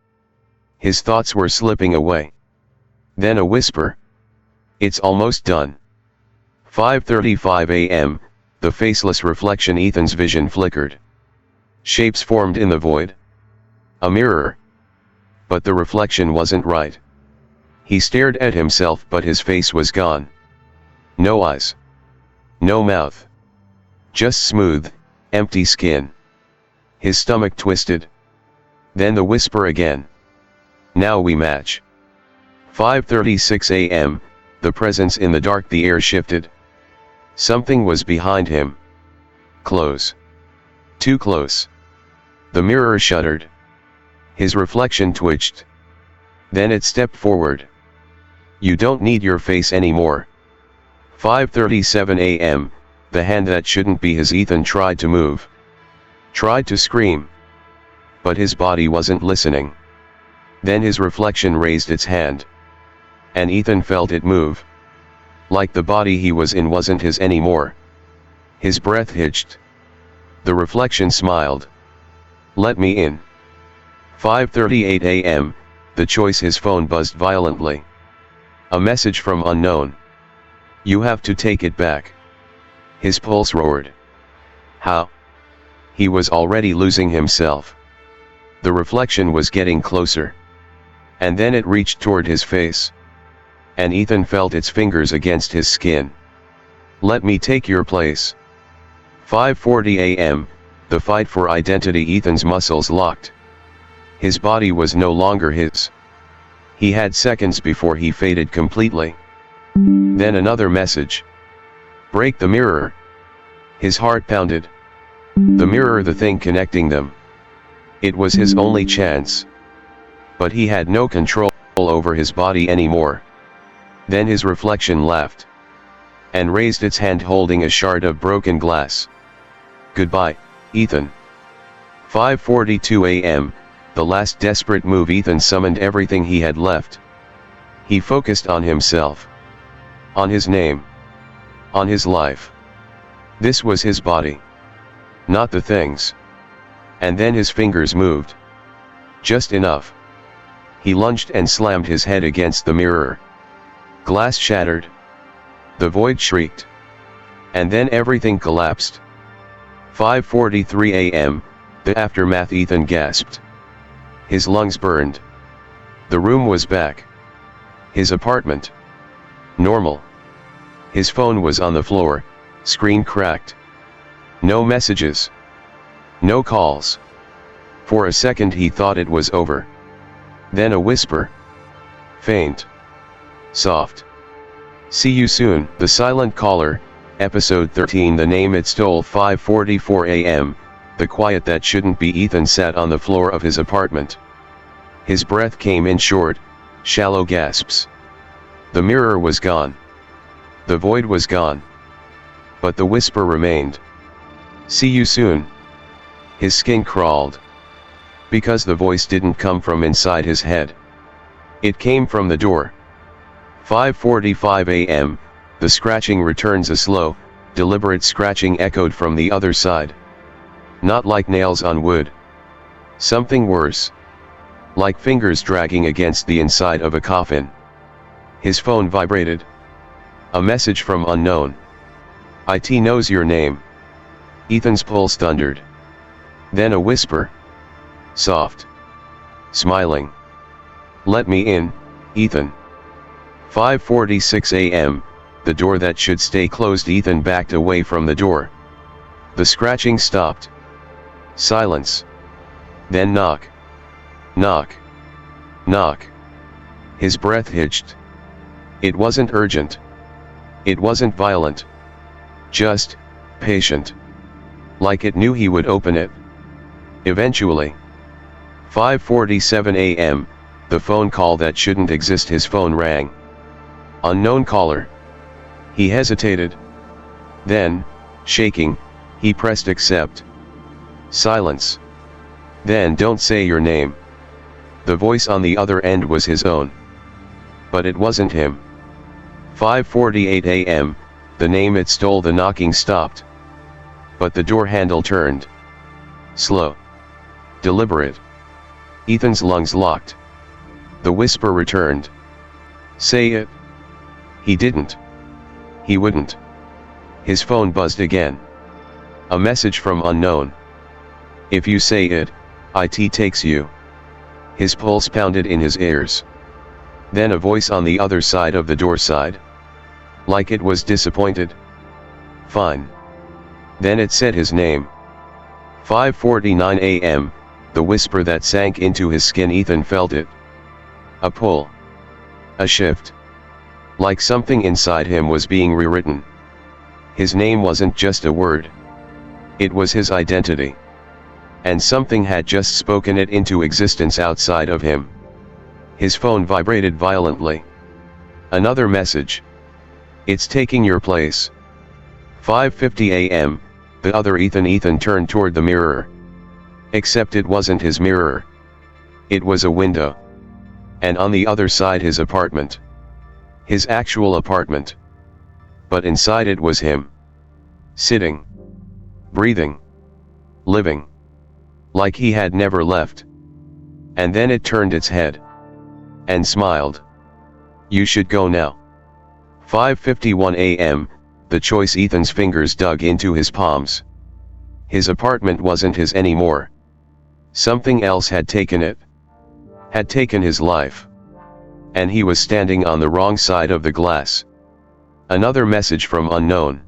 His thoughts were slipping away. Then a whisper. "It's almost done." 5:35 a.m., the faceless reflection. Ethan's vision flickered. Shapes formed in the void. A mirror. But the reflection wasn't right. He stared at himself but his face was gone. No eyes. No mouth. Just smooth, empty skin. His stomach twisted. Then the whisper again. "Now we match." 5:36 a.m., the presence in the dark. The air shifted. Something was behind him. Close. Too close. The mirror shuddered. His reflection twitched. Then it stepped forward. "You don't need your face anymore." 5:37 a.m., the hand that shouldn't be his. Ethan tried to move. Tried to scream. But his body wasn't listening. Then his reflection raised its hand. And Ethan felt it move. Like the body he was in wasn't his anymore. His breath hitched. The reflection smiled. "Let me in." 5:38 a.m., the choice. His phone buzzed violently. A message from unknown. "You have to take it back." His pulse roared. How? He was already losing himself. The reflection was getting closer. And then it reached toward his face. And Ethan felt its fingers against his skin. "Let me take your place." 5:40 a.m., the fight for identity. Ethan's muscles locked. His body was no longer his. He had seconds before he faded completely. Then another message. "Break the mirror." His heart pounded. The mirror, the thing connecting them. It was his only chance. But he had no control over his body anymore. Then his reflection laughed. And raised its hand holding a shard of broken glass. "Goodbye, Ethan." 5:42 a.m., the last desperate move. Ethan summoned everything he had left. He focused on himself. On his name. On his life. This was his body. Not the things. And then his fingers moved. Just enough. He lunged and slammed his head against the mirror. Glass shattered. The void shrieked. And then everything collapsed. 5:43 a.m., the aftermath. Ethan gasped. His lungs burned. The room was back. His apartment. Normal. His phone was on the floor, screen cracked. No messages. No calls. For a second he thought it was over. Then a whisper. Faint. Soft. "See you soon." The Silent Caller, Episode 13. The name it stole. 5:44 a.m., the quiet that shouldn't be. Ethan sat on the floor of his apartment. His breath came in short, shallow gasps. The mirror was gone. The void was gone. But the whisper remained. "See you soon." His skin crawled. Because the voice didn't come from inside his head. It came from the door. 5:45 a.m., the scratching returns. A slow, deliberate scratching echoed from the other side. Not like nails on wood. Something worse. Like fingers dragging against the inside of a coffin. His phone vibrated. A message from unknown. "It knows your name." Ethan's pulse thundered. Then a whisper. Soft. Smiling. "Let me in, Ethan." 5:46 a.m., the door that should stay closed. Ethan backed away from the door. The scratching stopped. Silence. Then knock. Knock. Knock. His breath hitched. It wasn't urgent. It wasn't violent. Just patient. Like it knew he would open it. Eventually. 5:47 a.m., the phone call that shouldn't exist. His phone rang. Unknown caller. He hesitated. Then, shaking, he pressed accept. Silence. Then don't say your name. The voice on the other end was his own. But it wasn't him. 5:48 a.m., the name it stole. The knocking stopped. But the door handle turned. Slow. Deliberate. Ethan's lungs locked. The whisper returned. Say it. He didn't. He wouldn't. His phone buzzed again. A message from unknown. If you say it, IT takes you. His pulse pounded in his ears. Then a voice on the other side of the door sighed. Like it was disappointed. Fine. Then it said his name. 5:49 a.m., the whisper that sank into his skin. Ethan felt it. A pull. A shift. Like something inside him was being rewritten. His name wasn't just a word. It was his identity. And something had just spoken it into existence outside of him. His phone vibrated violently. Another message. It's taking your place. 5:50 a.m., the other Ethan. Ethan turned toward the mirror. Except it wasn't his mirror. It was a window. And on the other side his apartment. His actual apartment. But inside it was him. Sitting. Breathing. Living. Like he had never left. And then it turned its head. And smiled. You should go now. 5:51 a.m., the choice. Ethan's fingers dug into his palms. His apartment wasn't his anymore. Something else had taken it. Had taken his life. And he was standing on the wrong side of the glass. Another message from unknown.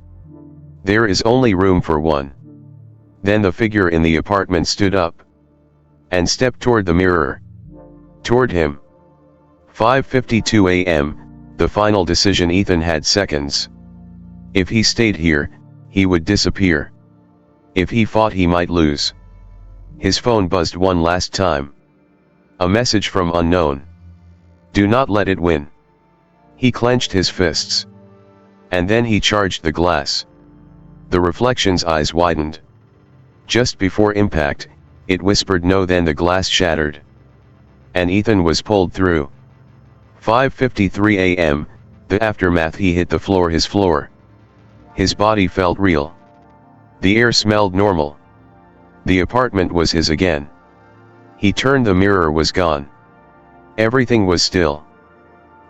There is only room for one. Then the figure in the apartment stood up. And stepped toward the mirror. Toward him. 5:52 a.m., the final decision. Ethan had seconds. If he stayed here, he would disappear. If he fought, he might lose. His phone buzzed one last time. A message from unknown. Do not let it win. He clenched his fists. And then he charged the glass. The reflection's eyes widened. Just before impact, it whispered no. Then the glass shattered. And Ethan was pulled through. 5:53 a.m., the aftermath. He hit the floor. His floor. His body felt real. The air smelled normal. The apartment was his again. He turned. The mirror was gone. Everything was still.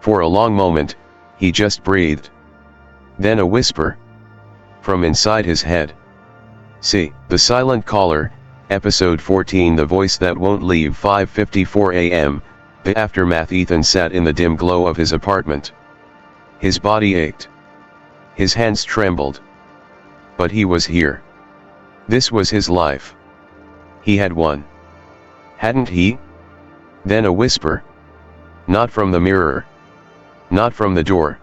For a long moment, he just breathed. Then a whisper. From inside his head. See, The Silent Caller, Episode 14. The voice that won't leave. 5:54 a.m., the aftermath. Ethan sat in the dim glow of his apartment. His body ached. His hands trembled. But he was here. This was his life. He had won. Hadn't he? Then a whisper. Not from the mirror. Not from the door.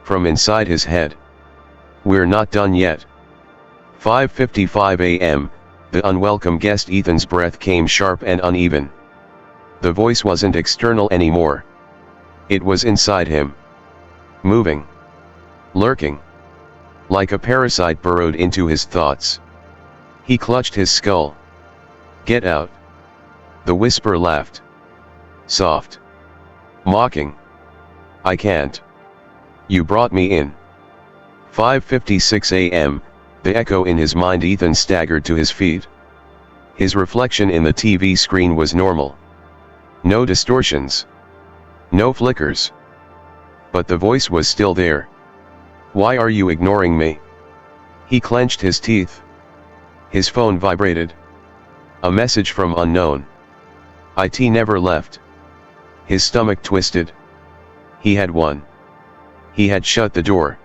From inside his head. We're not done yet. 5:55 a.m., the unwelcome guest. Ethan's breath came sharp and uneven. The voice wasn't external anymore. It was inside him. Moving. Lurking. Like a parasite burrowed into his thoughts. He clutched his skull. Get out. The whisper laughed. Soft. Mocking. I can't. You brought me in. 5:56 a.m., the echo in his mind. Ethan staggered to his feet. His reflection in the TV screen was normal. No distortions. No flickers. But the voice was still there. Why are you ignoring me? He clenched his teeth. His phone vibrated. A message from unknown. IT never left. His stomach twisted. He had won. He had shut the door.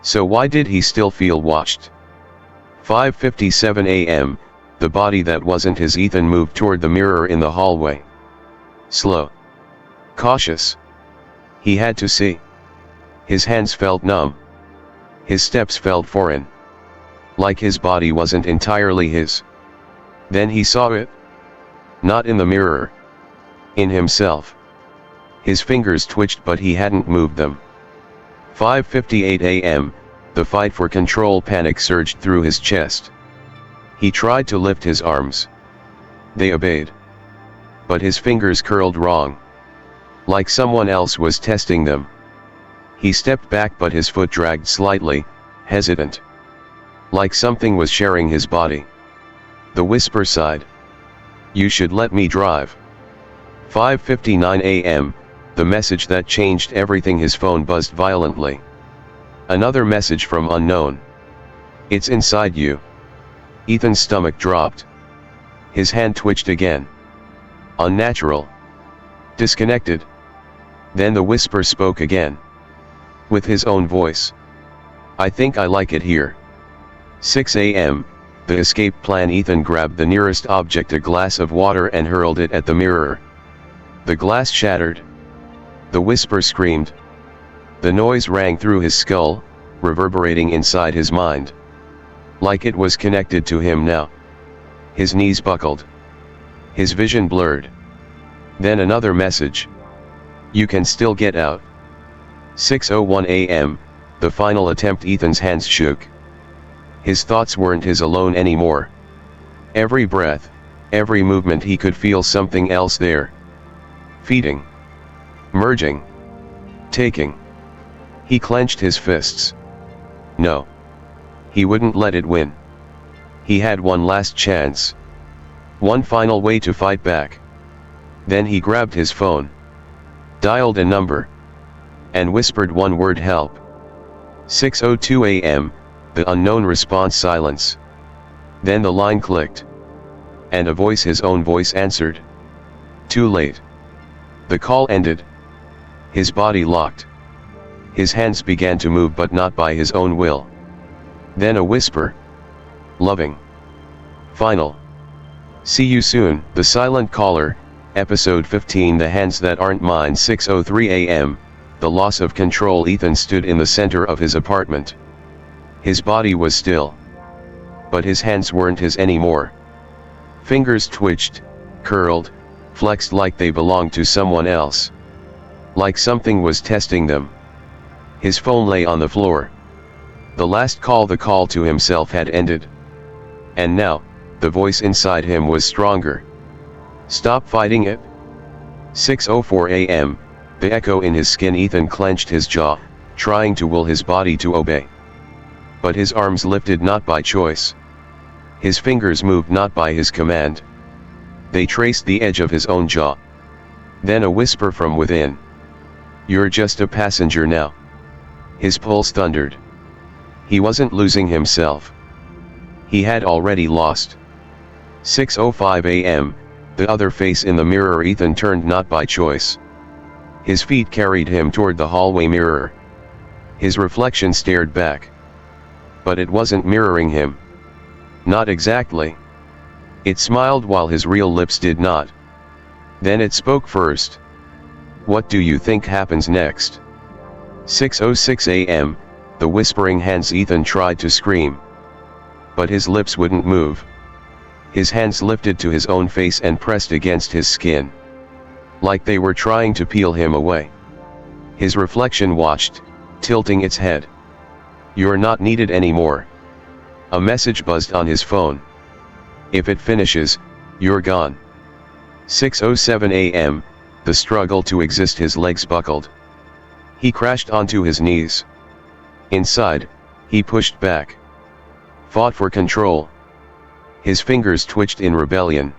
So why did he still feel watched? 5:57 a.m., the body that wasn't his Ethan moved toward the mirror in the hallway. Slow. Cautious. He had to see. His hands felt numb. His steps felt foreign. Like his body wasn't entirely his. Then he saw it. Not in the mirror. In himself. His fingers twitched but he hadn't moved them. 5:58 a.m., the fight for control panic surged through his chest. He tried to lift his arms. They obeyed. But his fingers curled wrong. Like someone else was testing them. He stepped back but his foot dragged slightly, hesitant. Like something was sharing his body. The whisper sighed. "You should let me drive." 5:59 a.m., the message that changed everything. His phone buzzed violently. Another message from unknown. "It's inside you." Ethan's stomach dropped. His hand twitched again. Unnatural. Disconnected. Then the whisper spoke again. With his own voice. "I think I like it here." 6 a.m., the escape plan. Ethan grabbed the nearest object, a glass of water, and hurled it at the mirror. The glass shattered. The whisper screamed. The noise rang through his skull, reverberating inside his mind. Like it was connected to him now. His knees buckled. His vision blurred. Then another message. "You can still get out." 6:01 a.m., the final attempt. Ethan's hands shook. His thoughts weren't his alone anymore. Every breath, every movement, he could feel something else there. Feeding. Merging. Taking. He clenched his fists. No. He wouldn't let it win. He had one last chance. One final way to fight back. Then he grabbed his phone. Dialed a number. And whispered one word: "Help." 6:02 a.m., the unknown response. Silence. Then the line clicked. And a voice, his own voice, answered. Too late. The call ended. His body locked. His hands began to move, but not by his own will. Then a whisper. Loving. Final. See you soon. The Silent Caller, Episode 15. The Hands That Aren't Mine. 6:03 a.m., the loss of control. Ethan stood in the center of his apartment. His body was still. But his hands weren't his anymore. Fingers twitched, curled, flexed like they belonged to someone else. Like something was testing them. His phone lay on the floor. The last call, the call to himself, had ended. And now, the voice inside him was stronger. Stop fighting it. 6:04 a.m., the echo in his skin. Ethan clenched his jaw, trying to will his body to obey. But his arms lifted not by choice. His fingers moved not by his command. They traced the edge of his own jaw. Then a whisper from within. You're just a passenger now. His pulse thundered. He wasn't losing himself. He had already lost. 6:05 a.m., the other face in the mirror. Ethan turned not by choice. His feet carried him toward the hallway mirror. His reflection stared back. But it wasn't mirroring him. Not exactly. It smiled while his real lips did not. Then it spoke first. What do you think happens next? 6:06 a.m., the whispering hands. Ethan tried to scream. But his lips wouldn't move. His hands lifted to his own face and pressed against his skin. Like they were trying to peel him away. His reflection watched, tilting its head. You're not needed anymore. A message buzzed on his phone. If it finishes, you're gone. 6:07 a.m., the struggle to exist. His legs buckled. He crashed onto his knees. Inside, he pushed back. Fought for control. His fingers twitched in rebellion.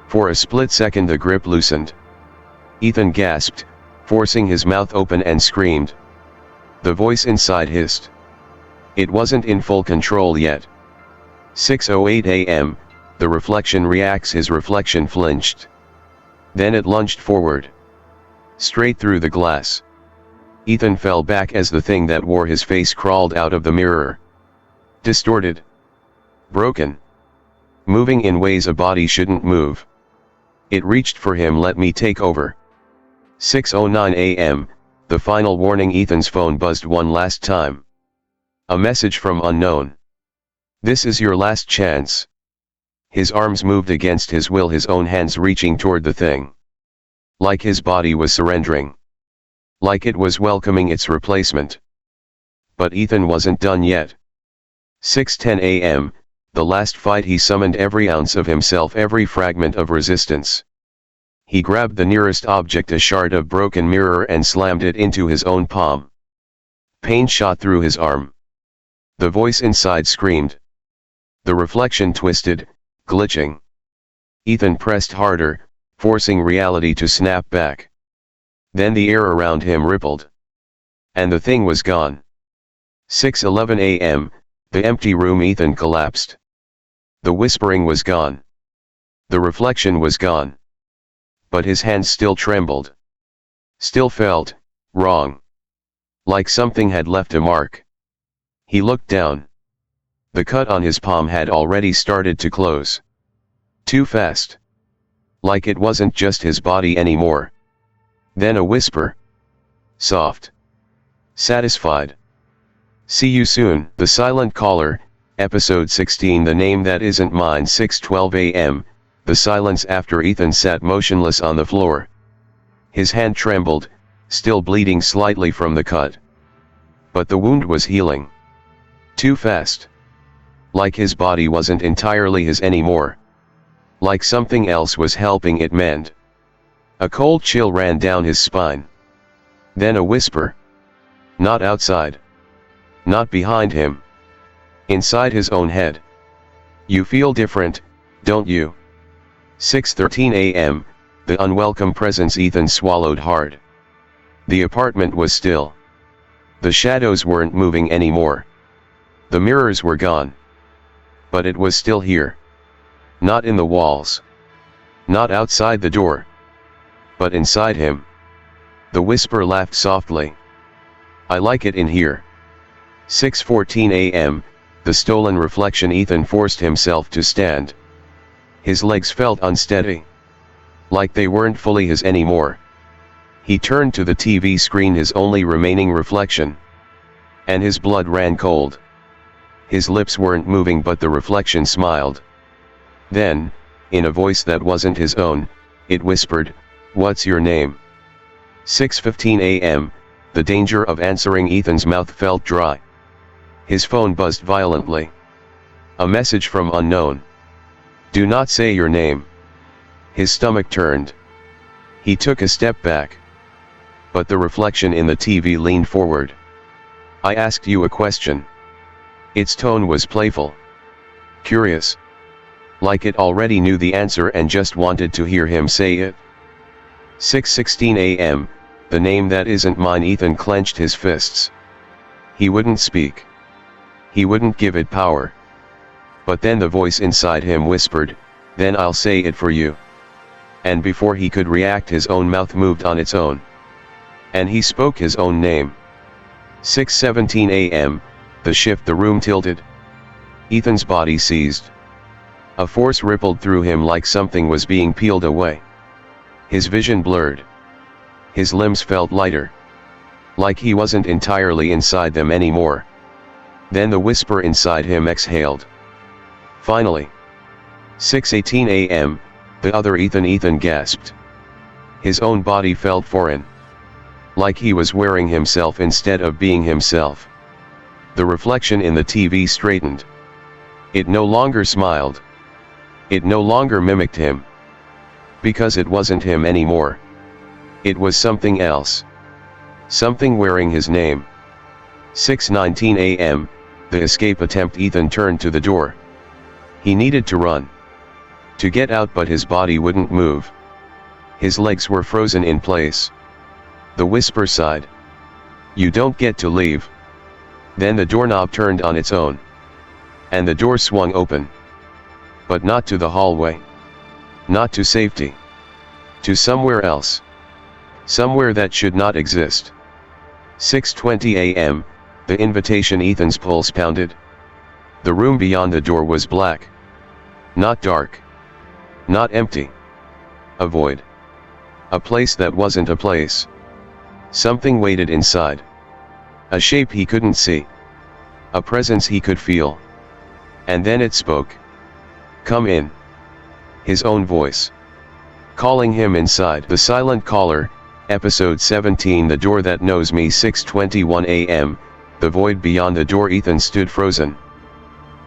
For a split second the grip loosened. Ethan gasped, forcing his mouth open, and screamed. The voice inside hissed. It wasn't in full control yet. 6:08 a.m., the reflection reacts. His reflection flinched. Then it lunged forward. Straight through the glass. Ethan fell back as the thing that wore his face crawled out of the mirror. Distorted. Broken. Moving in ways a body shouldn't move. It reached for him. Let me take over. 6:09 a.m., the final warning. Ethan's phone buzzed one last time. A message from unknown. This is your last chance. His arms moved against his will, his own hands reaching toward the thing. Like his body was surrendering. Like it was welcoming its replacement. But Ethan wasn't done yet. 6:10 a.m., the last fight. He summoned every ounce of himself, every fragment of resistance. He grabbed the nearest object, a shard of broken mirror, and slammed it into his own palm. Pain shot through his arm. The voice inside screamed. The reflection twisted, glitching. Ethan pressed harder, forcing reality to snap back. Then the air around him rippled. And the thing was gone. 6:11 a.m., the empty room. Ethan collapsed. The whispering was gone. The reflection was gone. But his hands still trembled. Still felt wrong. Like something had left a mark. He looked down. The cut on his palm had already started to close. Too fast. Like it wasn't just his body anymore. Then a whisper. Soft. Satisfied. See you soon. The Silent Caller, Episode 16. The Name That Isn't Mine. 6:12 a.m., the silence after Ethan sat motionless on the floor. His hand trembled, still bleeding slightly from the cut. But the wound was healing. Too fast. Like his body wasn't entirely his anymore. Like something else was helping it mend. A cold chill ran down his spine. Then a whisper. Not outside. Not behind him. Inside his own head. You feel different, don't you? 6:13 a.m., the unwelcome presence. Ethan swallowed hard. The apartment was still. The shadows weren't moving anymore. The mirrors were gone. But it was still here. Not in the walls. Not outside the door. But inside him. The whisper laughed softly. I like it in here. 6:14 a.m., the stolen reflection. Ethan forced himself to stand. His legs felt unsteady. Like they weren't fully his anymore. He turned to the TV screen, his only remaining reflection. And his blood ran cold. His lips weren't moving, but the reflection smiled. Then, in a voice that wasn't his own, it whispered, "What's your name?" 6:15 a.m., the danger of answering. Ethan's mouth felt dry. His phone buzzed violently. A message from unknown. Do not say your name. His stomach turned. He took a step back. But the reflection in the TV leaned forward. I asked you a question. Its tone was playful. Curious. Like it already knew the answer and just wanted to hear him say it. 6:16 a.m., the name that isn't mine. Ethan clenched his fists. He wouldn't speak. He wouldn't give it power. But then the voice inside him whispered, then I'll say it for you. And before he could react, his own mouth moved on its own. And he spoke his own name. 6:17 a.m., the shift. The room tilted. Ethan's body seized. A force rippled through him like something was being peeled away. His vision blurred. His limbs felt lighter. Like he wasn't entirely inside them anymore. Then the whisper inside him exhaled. Finally. 6:18 a.m., the other Ethan. Ethan gasped. His own body felt foreign. Like he was wearing himself instead of being himself. The reflection in the TV straightened. It no longer smiled. It no longer mimicked him. Because it wasn't him anymore. It was something else. Something wearing his name. 6:19 a.m., the escape attempt. Ethan turned to the door. He needed to run. To get out, but his body wouldn't move. His legs were frozen in place. The whisper sighed. You don't get to leave. Then the doorknob turned on its own. And the door swung open. But not to the hallway. Not to safety. To somewhere else. Somewhere that should not exist. 6:20 a.m., the invitation. Ethan's pulse pounded. The room beyond the door was black. Not dark. Not empty. A void. A place that wasn't a place. Something waited inside. A shape he couldn't see. A presence he could feel. And then it spoke. Come in. His own voice. Calling him inside. The Silent Caller, Episode 17. The Door That Knows Me. 6:21 a.m., the void beyond the door. Ethan stood frozen.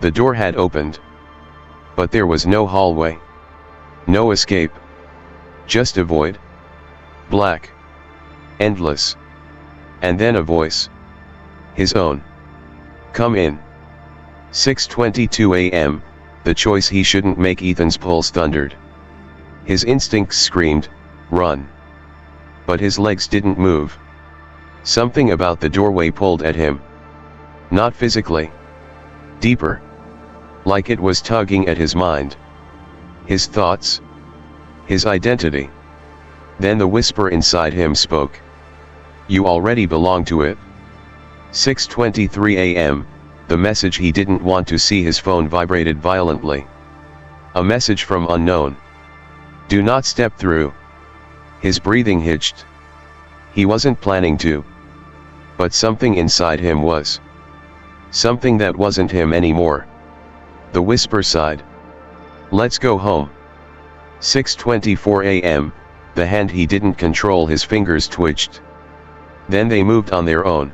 The door had opened. But there was no hallway. No escape. Just a void. Black. Endless. And then a voice. His own. Come in. 6:22 a.m., the choice he shouldn't make. Ethan's pulse thundered. His instincts screamed, run. But his legs didn't move. Something about the doorway pulled at him. Not physically. Deeper. Like it was tugging at his mind. His thoughts. His identity. Then the whisper inside him spoke. You already belong to it. 6:23 a.m., the message he didn't want to see. His phone vibrated violently. A message from unknown. Do not step through. His breathing hitched. He wasn't planning to. But something inside him was. Something that wasn't him anymore. The whisper sighed. Let's go home. 6:24 a.m., the hand he didn't control. His fingers twitched. Then they moved on their own.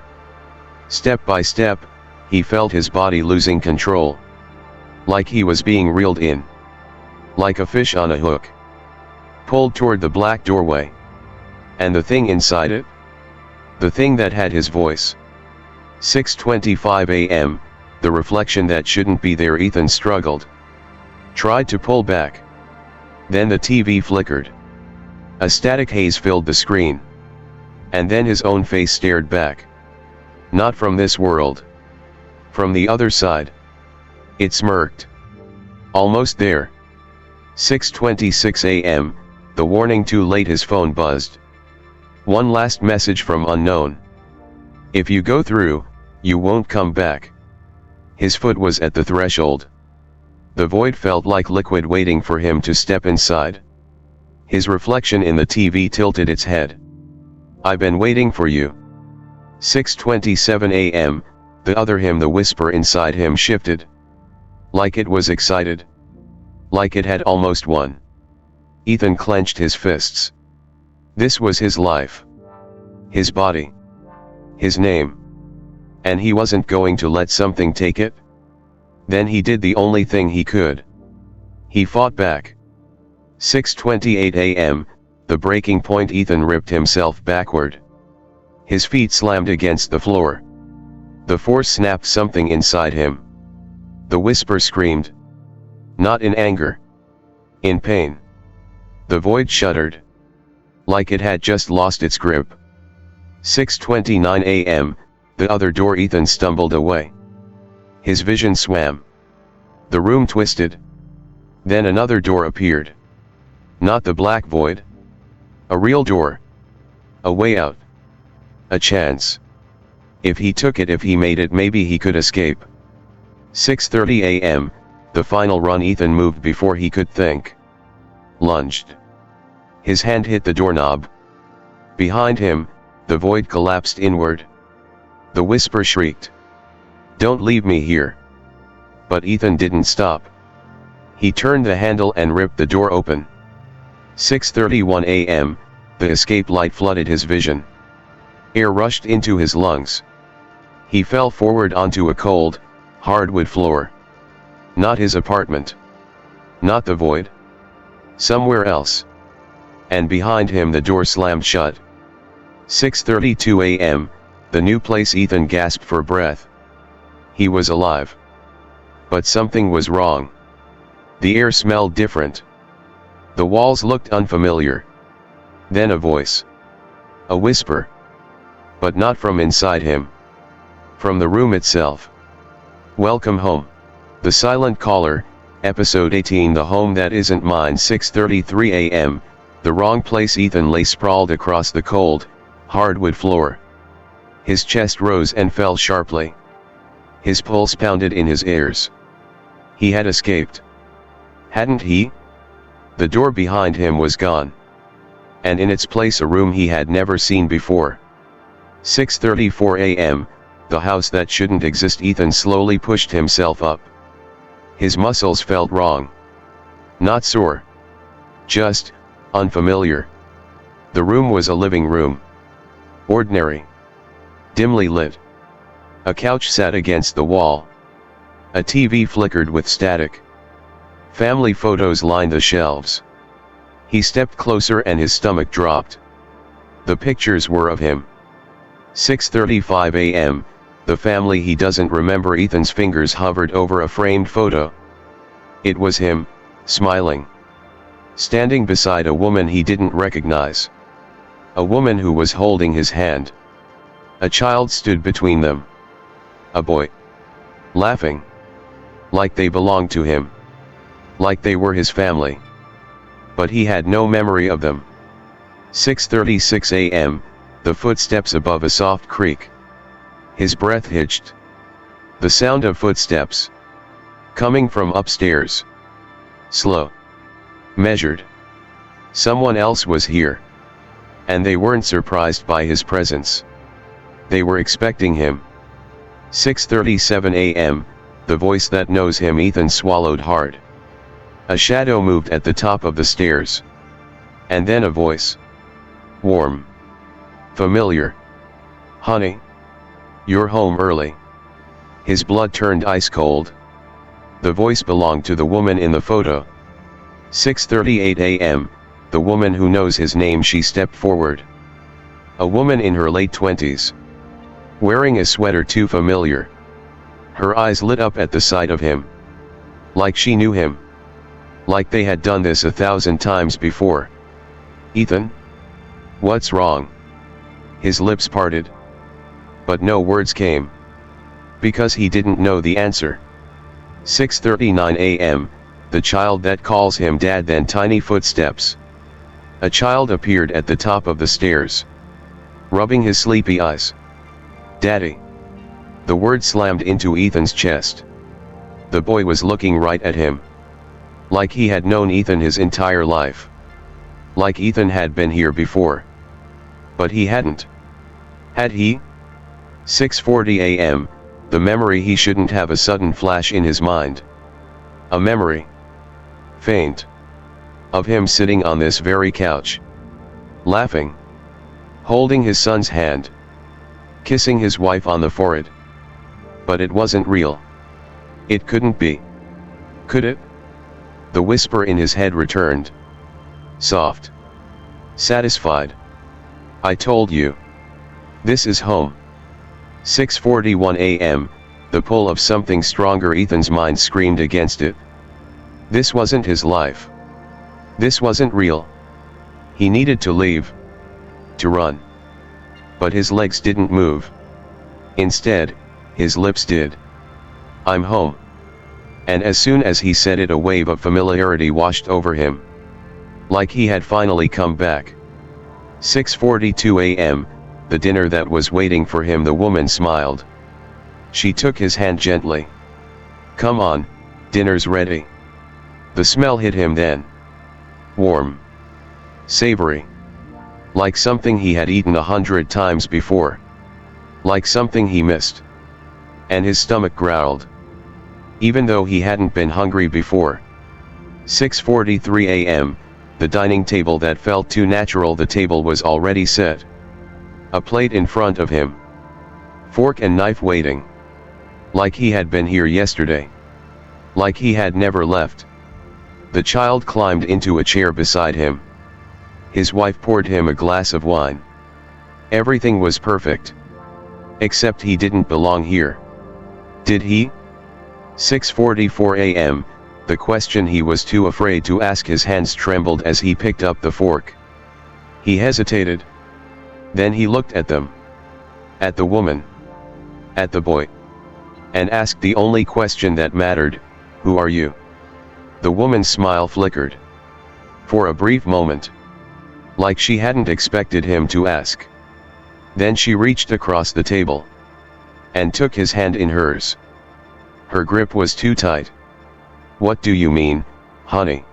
Step by step, he felt his body losing control. Like he was being reeled in. Like a fish on a hook. Pulled toward the black doorway. And the thing inside it? The thing that had his voice. 6:25 a.m., the reflection that shouldn't be there. Ethan struggled. Tried to pull back. Then the TV flickered. A static haze filled the screen. And then his own face stared back. Not from this world. From the other side. It smirked. Almost there. 6:26 a.m., the warning too late. His phone buzzed. One last message from unknown. If you go through, you won't come back. His foot was at the threshold. The void felt like liquid waiting for him to step inside. His reflection in the TV tilted its head. I've been waiting for you. 6:27 a.m., the other him. The whisper inside him shifted. Like it was excited. Like it had almost won. Ethan clenched his fists. This was his life. His body. His name. And he wasn't going to let something take it? Then he did the only thing he could. He fought back. 6:28 a.m., the breaking point. Ethan ripped himself backward. His feet slammed against the floor. The force snapped something inside him. The whisper screamed. Not in anger. In pain. The void shuddered. Like it had just lost its grip. 6:29 a.m., the other door. Ethan stumbled away. His vision swam. The room twisted. Then another door appeared. Not the black void. A real door. A way out. A chance. If he took it, if he made it, maybe he could escape. 6:30 a.m., the final run. Ethan moved before he could think. Lunged. His hand hit the doorknob. Behind him, the void collapsed inward. The whisper shrieked. Don't leave me here. But Ethan didn't stop. He turned the handle and ripped the door open. 6:31 a.m., the escape light flooded his vision. Air rushed into his lungs. He fell forward onto a cold, hardwood floor. Not his apartment. Not the void. Somewhere else. And behind him the door slammed shut. 6:32 a.m., the new place. Ethan gasped for breath. He was alive. But something was wrong. The air smelled different. The walls looked unfamiliar. Then a voice. A whisper. But not from inside him. From the room itself. Welcome home. The Silent Caller, Episode 18. The home that isn't mine. 6:33 a.m., the wrong place. Ethan lay sprawled across the cold, hardwood floor. His chest rose and fell sharply. His pulse pounded in his ears. He had escaped. Hadn't he? The door behind him was gone. And in its place a room he had never seen before. 6:34 a.m., the house that shouldn't exist. Ethan slowly pushed himself up. His muscles felt wrong. Not sore. Just unfamiliar. The room was a living room. Ordinary. Dimly lit. A couch sat against the wall. A TV flickered with static. Family photos lined the shelves. He stepped closer and his stomach dropped. The pictures were of him. 6:35 a.m., the family he doesn't remember. Ethan's fingers hovered over a framed photo. It was him, smiling. Standing beside a woman he didn't recognize. A woman who was holding his hand. A child stood between them. A boy. Laughing. Like they belonged to him. Like they were his family. But he had no memory of them. 6:36 a.m., the footsteps above a soft creak. His breath hitched. The sound of footsteps. Coming from upstairs. Slow. Measured. Someone else was here. And they weren't surprised by his presence. They were expecting him. 6:37 a.m., the voice that knows him. Ethan swallowed hard. A shadow moved at the top of the stairs. And then a voice. Warm. Familiar. Honey. You're home early. His blood turned ice cold. The voice belonged to the woman in the photo. 6:38 a.m., the woman who knows his name. She stepped forward. A woman in her late 20s. Wearing a sweater too familiar. Her eyes lit up at the sight of him. Like she knew him. Like they had done this 1,000 times before. Ethan? What's wrong? His lips parted. But no words came. Because he didn't know the answer. 6:39 a.m., the child that calls him dad. Then tiny footsteps. A child appeared at the top of the stairs. Rubbing his sleepy eyes. Daddy. The word slammed into Ethan's chest. The boy was looking right at him. Like he had known Ethan his entire life. Like Ethan had been here before. But he hadn't. Had he? 6:40 a.m., the memory he shouldn't have. A sudden flash in his mind. A memory. Faint. Of him sitting on this very couch. Laughing. Holding his son's hand. Kissing his wife on the forehead. But it wasn't real. It couldn't be. Could it? The whisper in his head returned. Soft. Satisfied. I told you. This is home. 6:41 a.m., the pull of something stronger. Ethan's mind screamed against it. This wasn't his life. This wasn't real. He needed to leave. To run. But his legs didn't move. Instead, his lips did. I'm home. And as soon as he said it, a wave of familiarity washed over him. Like he had finally come back. 6:42 a.m., the dinner that was waiting for him. The woman smiled. She took his hand gently. Come on, dinner's ready. The smell hit him then. Warm. Savory. Like something he had eaten 100 times before. Like something he missed. And his stomach growled. Even though he hadn't been hungry before. 6:43 a.m., the dining table that felt too natural. The table was already set. A plate in front of him. Fork and knife waiting. Like he had been here yesterday. Like he had never left. The child climbed into a chair beside him. His wife poured him a glass of wine. Everything was perfect. Except he didn't belong here. Did he? 6:44 a.m., the question he was too afraid to ask. His hands trembled as he picked up the fork. He hesitated. Then he looked at them. At the woman. At the boy. And asked the only question that mattered, who are you? The woman's smile flickered. For a brief moment. Like she hadn't expected him to ask. Then she reached across the table and took his hand in hers. Her grip was too tight. "What do you mean, honey?"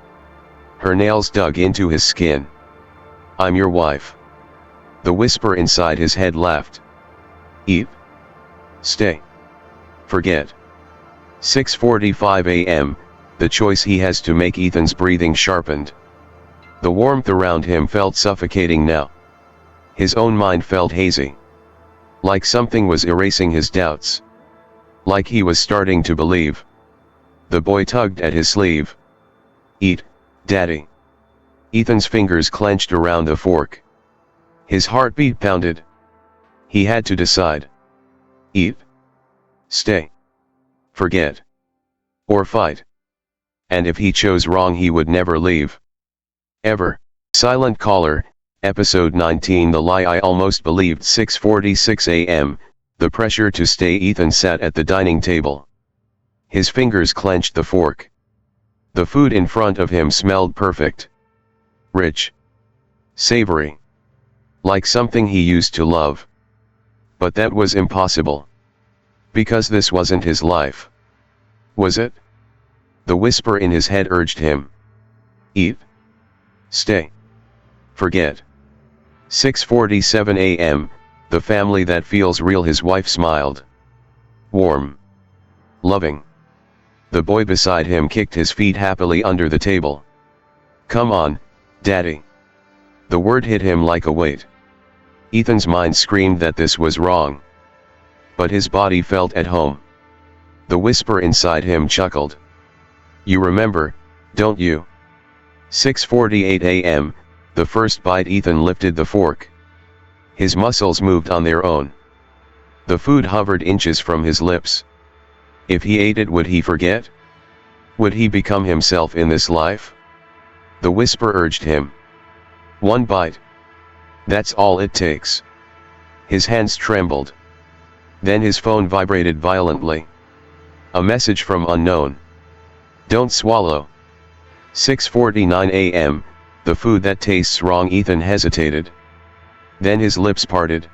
Her nails dug into his skin. "I'm your wife." The whisper inside his head laughed. "Eat. Stay. Forget." 6:45 a.m., the choice he has to make. Ethan's breathing sharpened. The warmth around him felt suffocating now. His own mind felt hazy. Like something was erasing his doubts. Like he was starting to believe. The boy tugged at his sleeve. "Eat, Daddy." Ethan's fingers clenched around the fork. His heartbeat pounded. He had to decide. Eat. Stay. Forget. Or fight. And if he chose wrong, he would never leave. Ever. Silent Caller, Episode 19. The Lie I Almost Believed. 6:46 a.m., the pressure to stay. Ethan sat at the dining table. His fingers clenched the fork. The food in front of him smelled perfect. Rich. Savory. Like something he used to love. But that was impossible. Because this wasn't his life. Was it? The whisper in his head urged him. Eat. Stay. Forget. 6:47 a.m., the family that feels real. His wife smiled. Warm. Loving. The boy beside him kicked his feet happily under the table. Come on, Daddy. The word hit him like a weight. Ethan's mind screamed that this was wrong. But his body felt at home. The whisper inside him chuckled. You remember, don't you? 6:48 a.m., the first bite. Ethan lifted the fork. His muscles moved on their own. The food hovered inches from his lips. If he ate it, would he forget? Would he become himself in this life? The whisper urged him. One bite. That's all it takes. His hands trembled. Then his phone vibrated violently. A message from unknown. Don't swallow. 6:49 a.m., the food that tastes wrong. Ethan hesitated. Then his lips parted.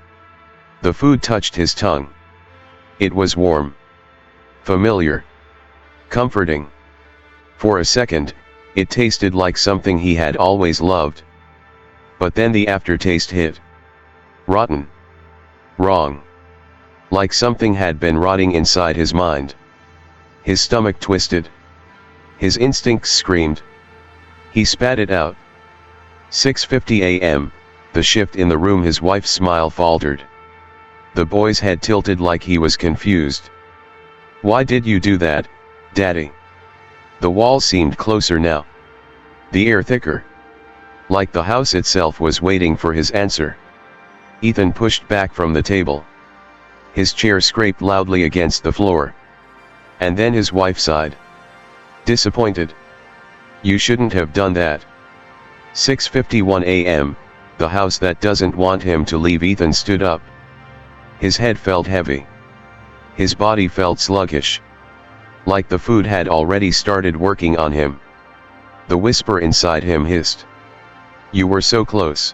The food touched his tongue. It was warm. Familiar. Comforting. For a second, it tasted like something he had always loved. But then the aftertaste hit. Rotten. Wrong. Like something had been rotting inside his mind. His stomach twisted. His instincts screamed. He spat it out. 6:50 a.m., the shift in the room. His wife's smile faltered. The boy's head tilted like he was confused. Why did you do that, Daddy? The wall seemed closer now. The air thicker. Like the house itself was waiting for his answer. Ethan pushed back from the table. His chair scraped loudly against the floor. And then his wife sighed. Disappointed. You shouldn't have done that. 6:51 a.m., the house that doesn't want him to leave. Ethan stood up. His head felt heavy. His body felt sluggish. Like the food had already started working on him. The whisper inside him hissed. You were so close.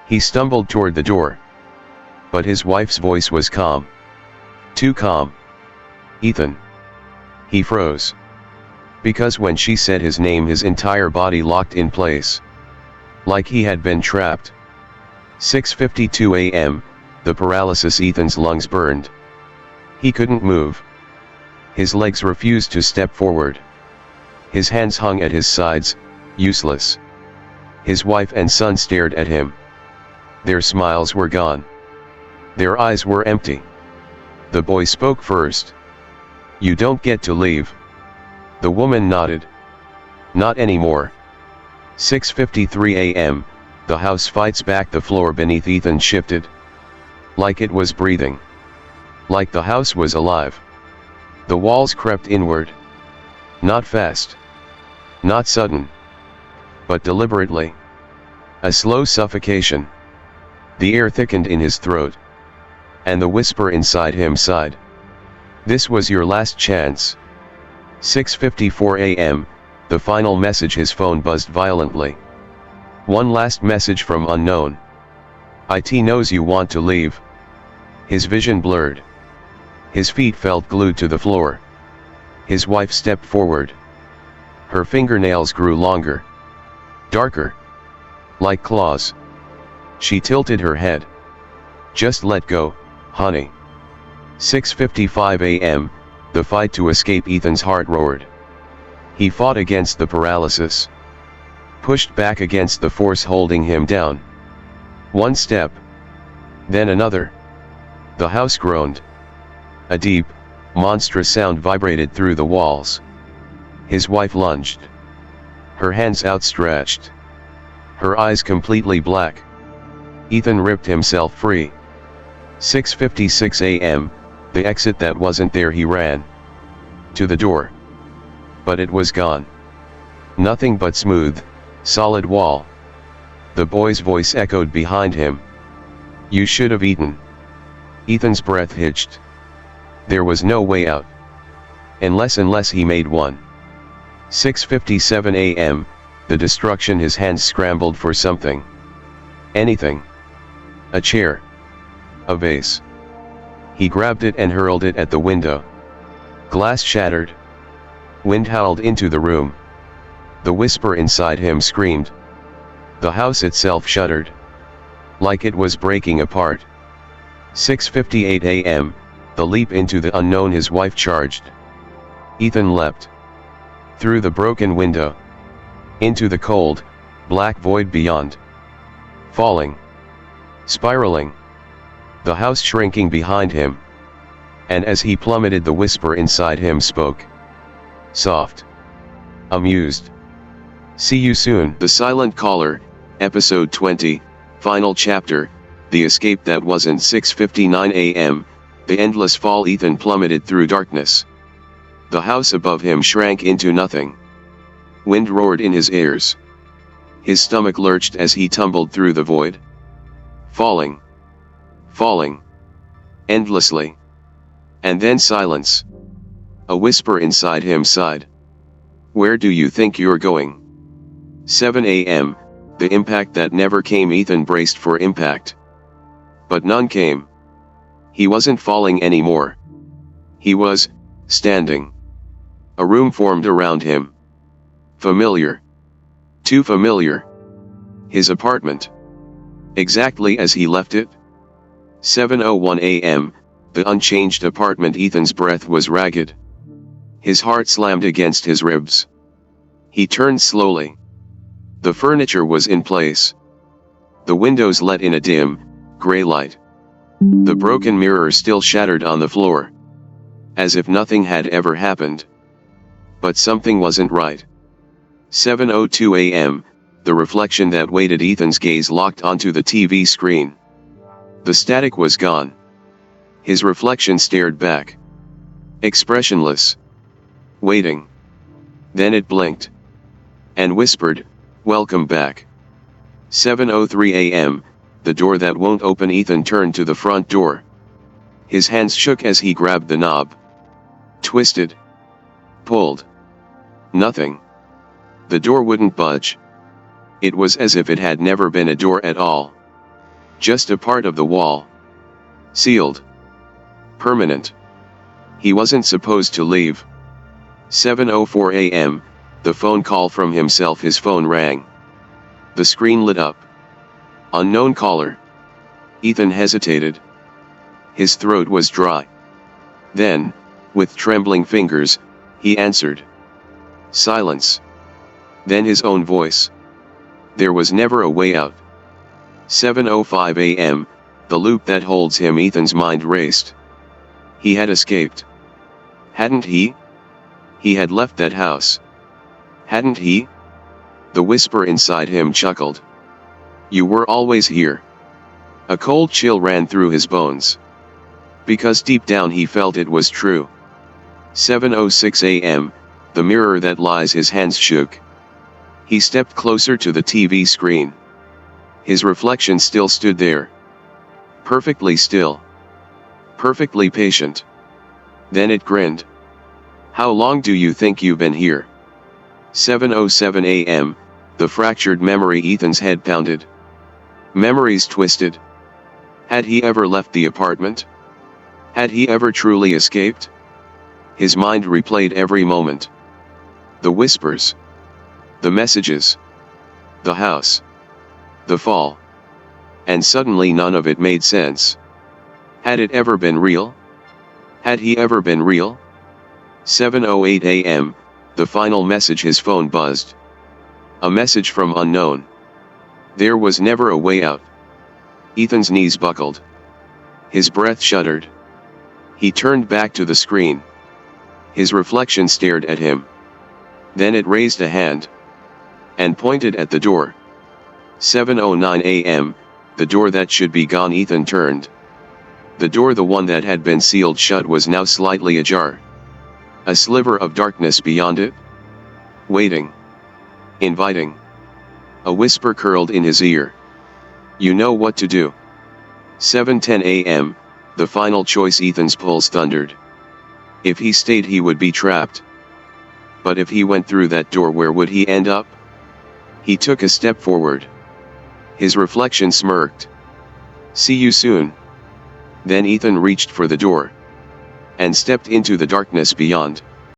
He stumbled toward the door. But his wife's voice was calm. Too calm. Ethan. He froze. Because when she said his name, his entire body locked in place. Like he had been trapped. 6:52 a.m., the paralysis. Ethan's lungs burned. He couldn't move. His legs refused to step forward. His hands hung at his sides, useless. His wife and son stared at him. Their smiles were gone. Their eyes were empty. The boy spoke first. You don't get to leave. The woman nodded. Not anymore. 6:53 a.m., the house fights back. The floor beneath Ethan shifted. Like it was breathing. Like the house was alive. The walls crept inward. Not fast. Not sudden. But deliberately. A slow suffocation. The air thickened in his throat. And the whisper inside him sighed. This was your last chance. 6:54 a.m., the final message. His phone buzzed violently. One last message from unknown. It knows you want to leave. His vision blurred. His feet felt glued to the floor. His wife stepped forward. Her fingernails grew longer. Darker. Like claws. She tilted her head. Just let go, honey. 6:55 a.m., the fight to escape Ethan's heart roared. He fought against the paralysis. Pushed back against the force holding him down. One step. Then another. The house groaned. A deep, monstrous sound vibrated through the walls. His wife lunged. Her hands outstretched. Her eyes completely black. Ethan ripped himself free. 6:56 a.m., the exit that wasn't there, he ran. To the door. But it was gone. Nothing but smooth, solid wall. The boy's voice echoed behind him. You should have eaten. Ethan's breath hitched. There was no way out. Unless he made one. 6:57 a.m., the destruction. His hands scrambled for something. Anything. A chair. A vase. He grabbed it and hurled it at the window. Glass shattered. Wind howled into the room. The whisper inside him screamed. The house itself shuddered. Like it was breaking apart. 6:58 a.m., the leap into the unknown. His wife charged. Ethan leapt. Through the broken window. Into the cold, black void beyond. Falling. Spiraling. The house shrinking behind him. And as he plummeted, the whisper inside him spoke. Soft. Amused. See you soon. The Silent Caller, Episode 20, Final Chapter, The Escape That Wasn't. 6:59 a.m., the endless fall. Ethan plummeted through darkness. The house above him shrank into nothing. Wind roared in his ears. His stomach lurched as he tumbled through the void. Falling. Falling. Endlessly. And then silence. A whisper inside him sighed. Where do you think you're going? 7 a.m., the impact that never came. Ethan braced for impact. But none came. He wasn't falling anymore. He was standing. A room formed around him. Familiar. Too familiar. His apartment. Exactly as he left it. 7:01 a.m., the unchanged apartment. Ethan's breath was ragged. His heart slammed against his ribs. He turned slowly. The furniture was in place. The windows let in a dim, gray light. The broken mirror still shattered on the floor. As if nothing had ever happened. But something wasn't right. 7:02 a.m., the reflection that waited. Ethan's gaze locked onto the TV screen. The static was gone. His reflection stared back. Expressionless. Waiting. Then it blinked. And whispered, welcome back. 7:03 a.m., the door that won't open. Ethan turned to the front door. His hands shook as he grabbed the knob. Twisted. Pulled. Nothing. The door wouldn't budge. It was as if it had never been a door at all. Just a part of the wall. Sealed. Permanent. He wasn't supposed to leave. 7:04 a.m., the phone call from himself. His phone rang. The screen lit up. Unknown caller. Ethan hesitated. His throat was dry. Then, with trembling fingers, he answered. Silence. Then his own voice. There was never a way out. 7:05 a.m., the loop that holds him. Ethan's mind raced. He had escaped. Hadn't he? He had left that house. Hadn't he? The whisper inside him chuckled. You were always here. A cold chill ran through his bones. Because deep down he felt it was true. 7:06 a.m., the mirror that lies. His hands shook. He stepped closer to the TV screen. His reflection still stood there. Perfectly still. Perfectly patient. Then it grinned. How long do you think you've been here? 7:07 a.m., the fractured memory. Ethan's head pounded. Memories twisted. Had he ever left the apartment? Had he ever truly escaped? His mind replayed every moment. The whispers. The messages. The house. The fall. And suddenly none of it made sense. Had it ever been real? Had he ever been real? 7:08 a.m., the final message. His phone buzzed. A message from unknown. There was never a way out. Ethan's knees buckled. His breath shuddered. He turned back to the screen. His reflection stared at him. Then it raised a hand and pointed at the door. 7:09 a.m., the door that should be gone. Ethan turned. The door, the one that had been sealed shut, was now slightly ajar. A sliver of darkness beyond it. Waiting. Inviting. A whisper curled in his ear. You know what to do. 7:10 a.m., the final choice. Ethan's pulse thundered. If he stayed, he would be trapped. But if he went through that door, where would he end up? He took a step forward. His reflection smirked. See you soon. Then Ethan reached for the door and stepped into the darkness beyond.